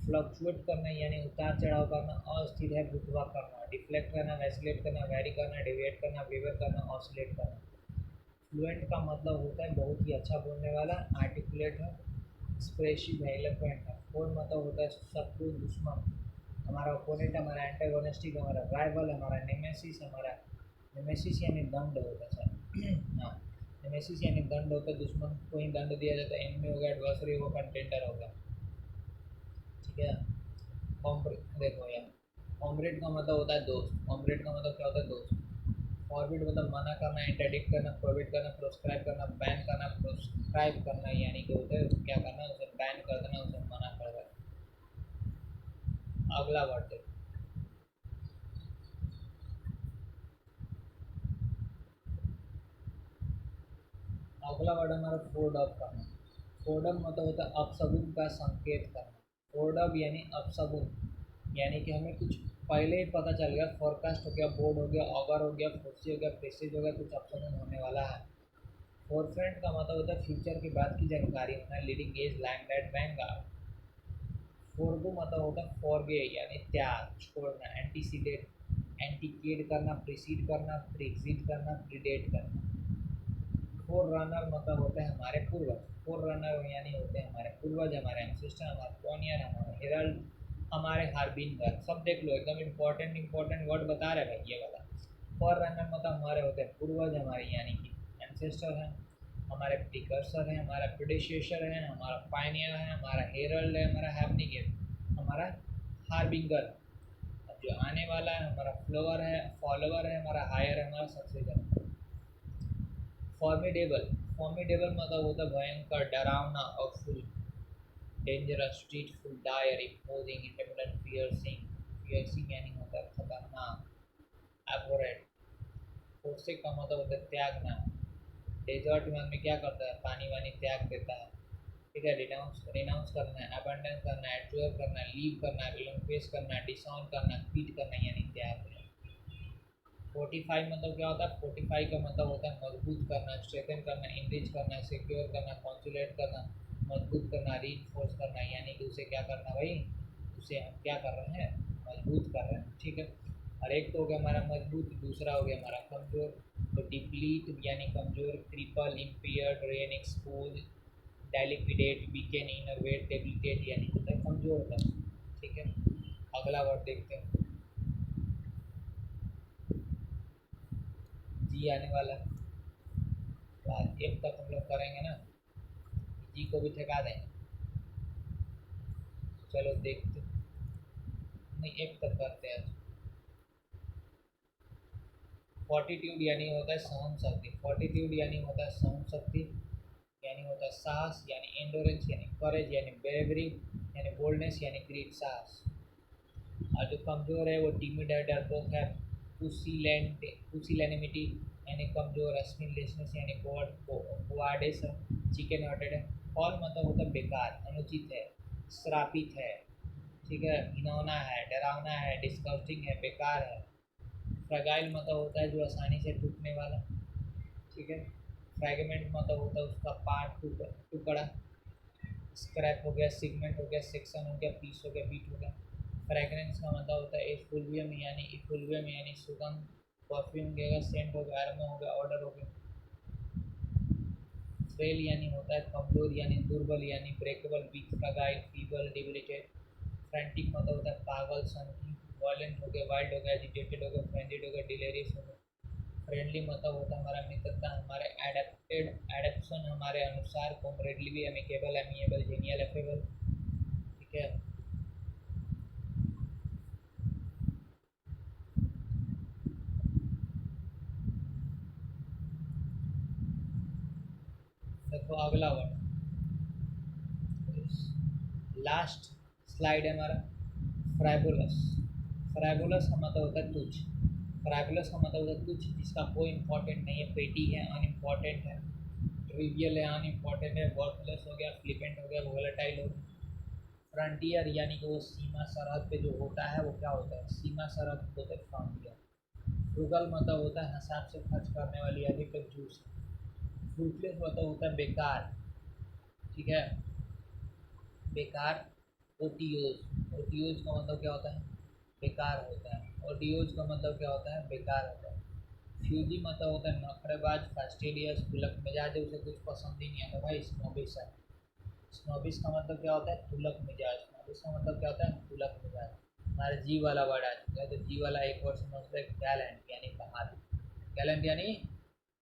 फ्लक्चुएट करना यानी उतार चढ़ाव करना, अस्थिर है, रुतबा करना, डिफ्लेक्ट करना, वैसिलेट करना, वैरी करना, डिविएट करना, वेवर करना, ऑसिलेट करना। फ्लुएंट का मतलब होता है बहुत ही अच्छा बोलने वाला, आर्टिकुलेट है, एक्सप्रेसिव है, इलोक्वेंट है। फोन मतलब होता है शत्रु, दुश्मन, हमारा ओपोनेंट, हमारा एंटागोनिस्टिक, हमारा राइवल, हमारा नेमेसिस, हमारा नेमेसिस यानी दंड होता है सर। हाँ, नेमेसिस यानी दंड होता है, दुश्मन को ही दंड दिया जाता है। एनिमी हो गया, एडवर्सरी हो, कंटेंडर हो गया। ठीक है, देखो यार, कॉमरेड का मतलब होता है दोस्त, कॉमरेड का मतलब क्या होता है दोस्त। फॉरबिड मतलब मना करना, इंटरडिक्ट करना, प्रोहिबिट करना, प्रोस्क्राइब करना, बैन करना, प्रोस्क्राइब करना यानी कि होता है क्या करना, उसे बैन कर देना, उसे मना कर देना। अगला वर्ड है, अगला वर्ड हमारा फोरडम करना। फोरडम मतलब होता है अपशगुन का संकेत करना। फोरडम यानी अपशगुन, यानी कि हमें कुछ पहले ही पता चल गया, फोरकास्ट हो गया, बोर्ड हो गया, ऑगर हो गया, फोर्सी हो गया, प्रेसिज हो गया, कुछ अपशगुन होने वाला है। फोरफ्रंट का मतलब होता है फ्यूचर की बात की जानकारी होना, लीडिंग एज, लैंडलाइट, वैंगार्ड। फोरगो मतलब होता है फॉरगे यानी त्याग, छोड़ना, एंटीसीडेट, एंटीकेट करना, प्रीसीड करना, प्रीएग्जिट करना, प्रीडेट करना। फोर रनर मतलब होते हैं हमारे पूर्वज, फोर रनर यानी होते हैं हमारे पूर्वज, हमारे एंसेस्टर, हमारे पोनियर, हमारे हेरल्ड, हमारे हार्बिंगर। सब देख लो, एकदम इंपॉर्टेंट इंपॉर्टेंट वर्ड बता रहे भाई ये वाला। फोर रनर मतलब हमारे होते हैं पूर्वज, हमारे यानी कि एंसेस्टर हैं, हमारे प्रिकर्सर हैं, हमारा प्रेडिसेसर है, हमारा पायनियर है, हमारा हेरल्ड है, हमारा हैपनिंग है, हमारा हार्बिंगर। अब जो आने वाला है हमारा फ्लोवर है, फॉलोवर है, हमारा हायर है, हमारा सक्सेसर है। फॉर्मिडेबल, फॉर्मिडेबल मतलब होता है भयंकर, डरावना और फुल, डेंजरस, स्ट्रीटफुल, डायर, इम्पोजिंग, इंटिमिडेंट, फियर्सिंग, फियर्सिंग यानी होता है खतरनाक, एबोरेट। फोर्सिक का मतलब होता है त्यागना। डेजर्ट में आदमी क्या करता है, पानी वानी त्याग देता है। ठीक है, रिनाउंस रिनाउंस करना है, अबंडेंस करना है, एडजोर करना है, लीव करना है, रिलंक्विश करना है, डिसऑन करना है, क्विट करना यानी त्याग देना। फोर्टिफाई मतलब क्या होता है, फोर्टिफाई का मतलब होता है मजबूत करना, स्ट्रेथन करना, इनरिच करना, सिक्योर करना, कॉन्सुलेट करना, मजबूत करना, रीइंफोर्स करना यानी कि उसे क्या करना भाई, उसे हम क्या कर रहे हैं, मजबूत कर रहे हैं। ठीक है, और एक तो हो गया हमारा मजबूत, दूसरा हो गया हमारा कमज़ोर। तो डिप्लीट यानी कमज़ोर, क्रिपल, इम्पेयर्ड, रेन, एक्सपोज, डायलिक्विडेट, वीकेन, इनरवेट, डेबिलिटेट यानी होता है कमज़ोर का। ठीक है, अगला वर्ड देखते हैं, जी आने वाला है। तो आज एफ तक हम लोग करेंगे ना, जी को भी ठेका देंगे। चलो देखते, नहीं एफ तक करते हैं। फोर्टिट्यूड यानी होता है सहन शक्ति, फोर्टिट्यूड यानी होता है सहन शक्ति, यानी होता है साहस, यानी एंडोरेंस, यानी करेज, यानी ब्रेवरी, यानी बोल्डनेस, यानी ग्रीड, साहस। और जो कमज़ोर है वो टिमिड है, डरपोक है, पुसिलैनिमिटी यानी कमज़ोर है, स्पिनलेसनेस यानी कोवार्डिस है, चिकन हार्टेड है। और मतलब होता है बेकार, अनुचित है, श्रापित है, ठीक है, घिनौना है, डरावना है, डिस्गस्टिंग है, बेकार है। फ्रगाइल मतलब होता है जो आसानी से टूटने वाला, ठीक है। फ्रैगमेंट मतलब होता है उसका पार्ट टुकड़ा। स्क्रैप हो गया, सिगमेंट हो गया, सेक्शन हो गया, पीस हो गया, बीट हो गया। फ्रैग्रेंस का मतलब होता है इफुल्वियम यानी सुगंध, परफ्यूम हो गया, सेंट हो गया, अरोमा हो गया, ऑर्डर हो गया। फ्रेल यानी होता है कमजोर, यानी दुर्बल, यानी ब्रेकेबल, वीक, फ्रगाइल, फीबल, डिबिलिटेड। फ्रैंटिक मतलब होता है पागल, सनकी। वायलेंट हो गया, वाइल्ड हो गया, एजिटेटेड हो गया, फ्रेंडेड हो गया, डिलेरियस हो गया। फ्रेंडली मतलब होता है हमारा मित्रता, हमारे एडेप्शन, हमारे अनुसार, कॉमरेडली भी, अमिकेबल, एमिएबल, जेनियल, एफेबल, ठीक है। देखो अगला वर्ड, लास्ट स्लाइड है हमारा, फ्राइबुलस। फ्राइबुलस का मतलब होता है तुच्छ। फ्राइबुलस का मतलब होता है तुच्छ, जिसका कोई इंपॉर्टेंट नहीं है, पेटी है, अनइम्पॉर्टेंट है, ट्रिवियल है, अनइम्पॉर्टेंट है, वर्थलेस हो गया, फ्लिपेंट हो गया, वोलेटाइल हो गया। फ्रंटियर यानी कि वो सीमा सरहद पे जो होता है वो क्या होता है, सीमा सरहद होता है फ्रंटियर। फ्रूगल मतलब होता है हिसाब से खर्च करने वाली, अधिक कंजूस। फ्रूटलेस मतलब होता है बेकार, ठीक है, बेकार। ओटीओज, ओटीओज का मतलब क्या होता है, बेकार होता है। ओटीओज का मतलब क्या होता है, बेकार होता है। फ्यूजी मतलब होता है नखरेबाज, फास्टिडियस, तुलक मिजाज, उसे कुछ पसंद ही नहीं आता भाई, स्नोबिश है। स्नोबिश का मतलब क्या होता है, तुलक मिजाज। स्नोबिश का मतलब क्या होता है, तुलक मिजाज। हमारे जी वाला वर्ड आ चुका है, तो जी वाला एक वर्ड समझते हैं, गैलेंट यानी बहादुर। गैलेंट यानी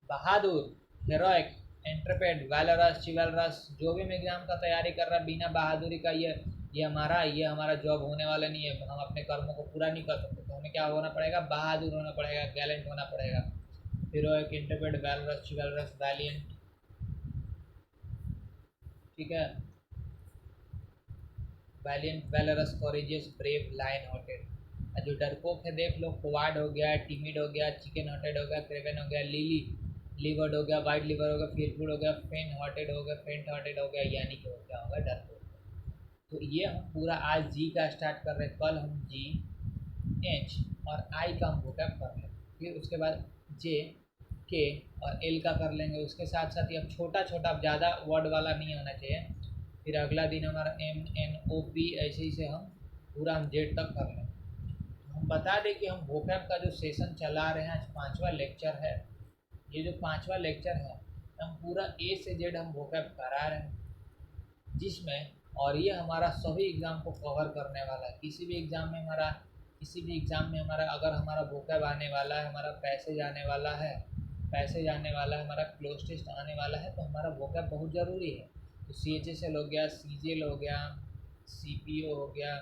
बहादुर, हेरोइक, एंट्रपेड, वैलरस, चिवलरस। जो भी हम एग्जाम का तैयारी कर रहा है बिना बहादुरी का, ये हमारा जॉब होने वाला नहीं है, हम अपने कर्मों को पूरा नहीं कर सकते। तो हमें क्या होना पड़ेगा, बहादुर होना पड़ेगा, गैलेंट होना पड़ेगा। हेरोइक, एंट्रपेड, वैलरस, चिवलरस, वैलियंट, ठीक है। Valiant, valorous, courageous, brave, lion hearted. जो डरपोक है देख लो, कोवार्ड हो गया, टिमिड हो गया, चिकन हार्टेड हो गया, क्रेवन हो गया, लिली लिवर्ड हो गया, वाइट लिवर हो गया, फीलफुड हो गया, फेन हार्टेड हो गया, फेंट हार्टेड हो गया, यानी कि वो क्या होगा, डरपोक। तो ये हम पूरा आज जी का स्टार्ट कर रहे हैं, कल हम जी, एच और आई का हम वोकैब कर लेंगे, फिर उसके बाद जे, के और एल का कर लेंगे। उसके साथ साथ ही अब छोटा छोटा, अब ज़्यादा वर्ड वाला नहीं होना चाहिए। फिर अगला दिन हमारा एम, एन, ओ, पी, ऐसे ही से हम पूरा हम जेड तक कर लेंगे। हम बता दें कि हम वोकैब का जो सेशन चला रहे हैं, आज 5वां लेक्चर है। ये जो 5वां लेक्चर है, हम पूरा ए से जेड हम वोकैब करा रहे हैं, जिसमें, और ये हमारा सभी एग्ज़ाम को कवर करने वाला है। किसी भी एग्ज़ाम में हमारा अगर हमारा वोकैब आने वाला है, हमारा पैसेज आने वाला है, हमारा क्लोज टेस्ट आने वाला है, तो हमारा वोकैब बहुत ज़रूरी है। तो CHSL हो गया, CGL हो गया, CPO हो गया,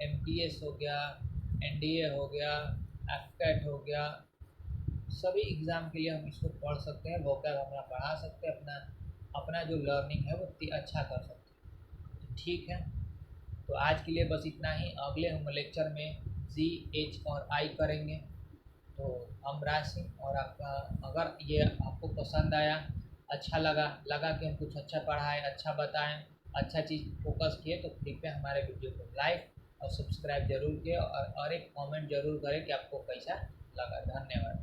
MTS हो गया, NDA हो गया, FCAT हो गया, सभी एग्ज़ाम के लिए हम इसको पढ़ सकते हैं, वोकैब अपना बढ़ा सकते हैं, अपना अपना जो लर्निंग है वो अच्छा कर सकते हैं। तो ठीक है, तो आज के लिए बस इतना ही। अगले हम लेक्चर में जी, एच और आई करेंगे। तो हम राज सिंह, और आपका, अगर ये आपको पसंद आया, अच्छा लगा कि हम कुछ अच्छा पढ़ाएं, अच्छा बताएं, अच्छा चीज़ फोकस किए, तो कृपया हमारे वीडियो को लाइक और सब्सक्राइब जरूर किए, और एक कमेंट जरूर करें कि आपको कैसा लगा। धन्यवाद।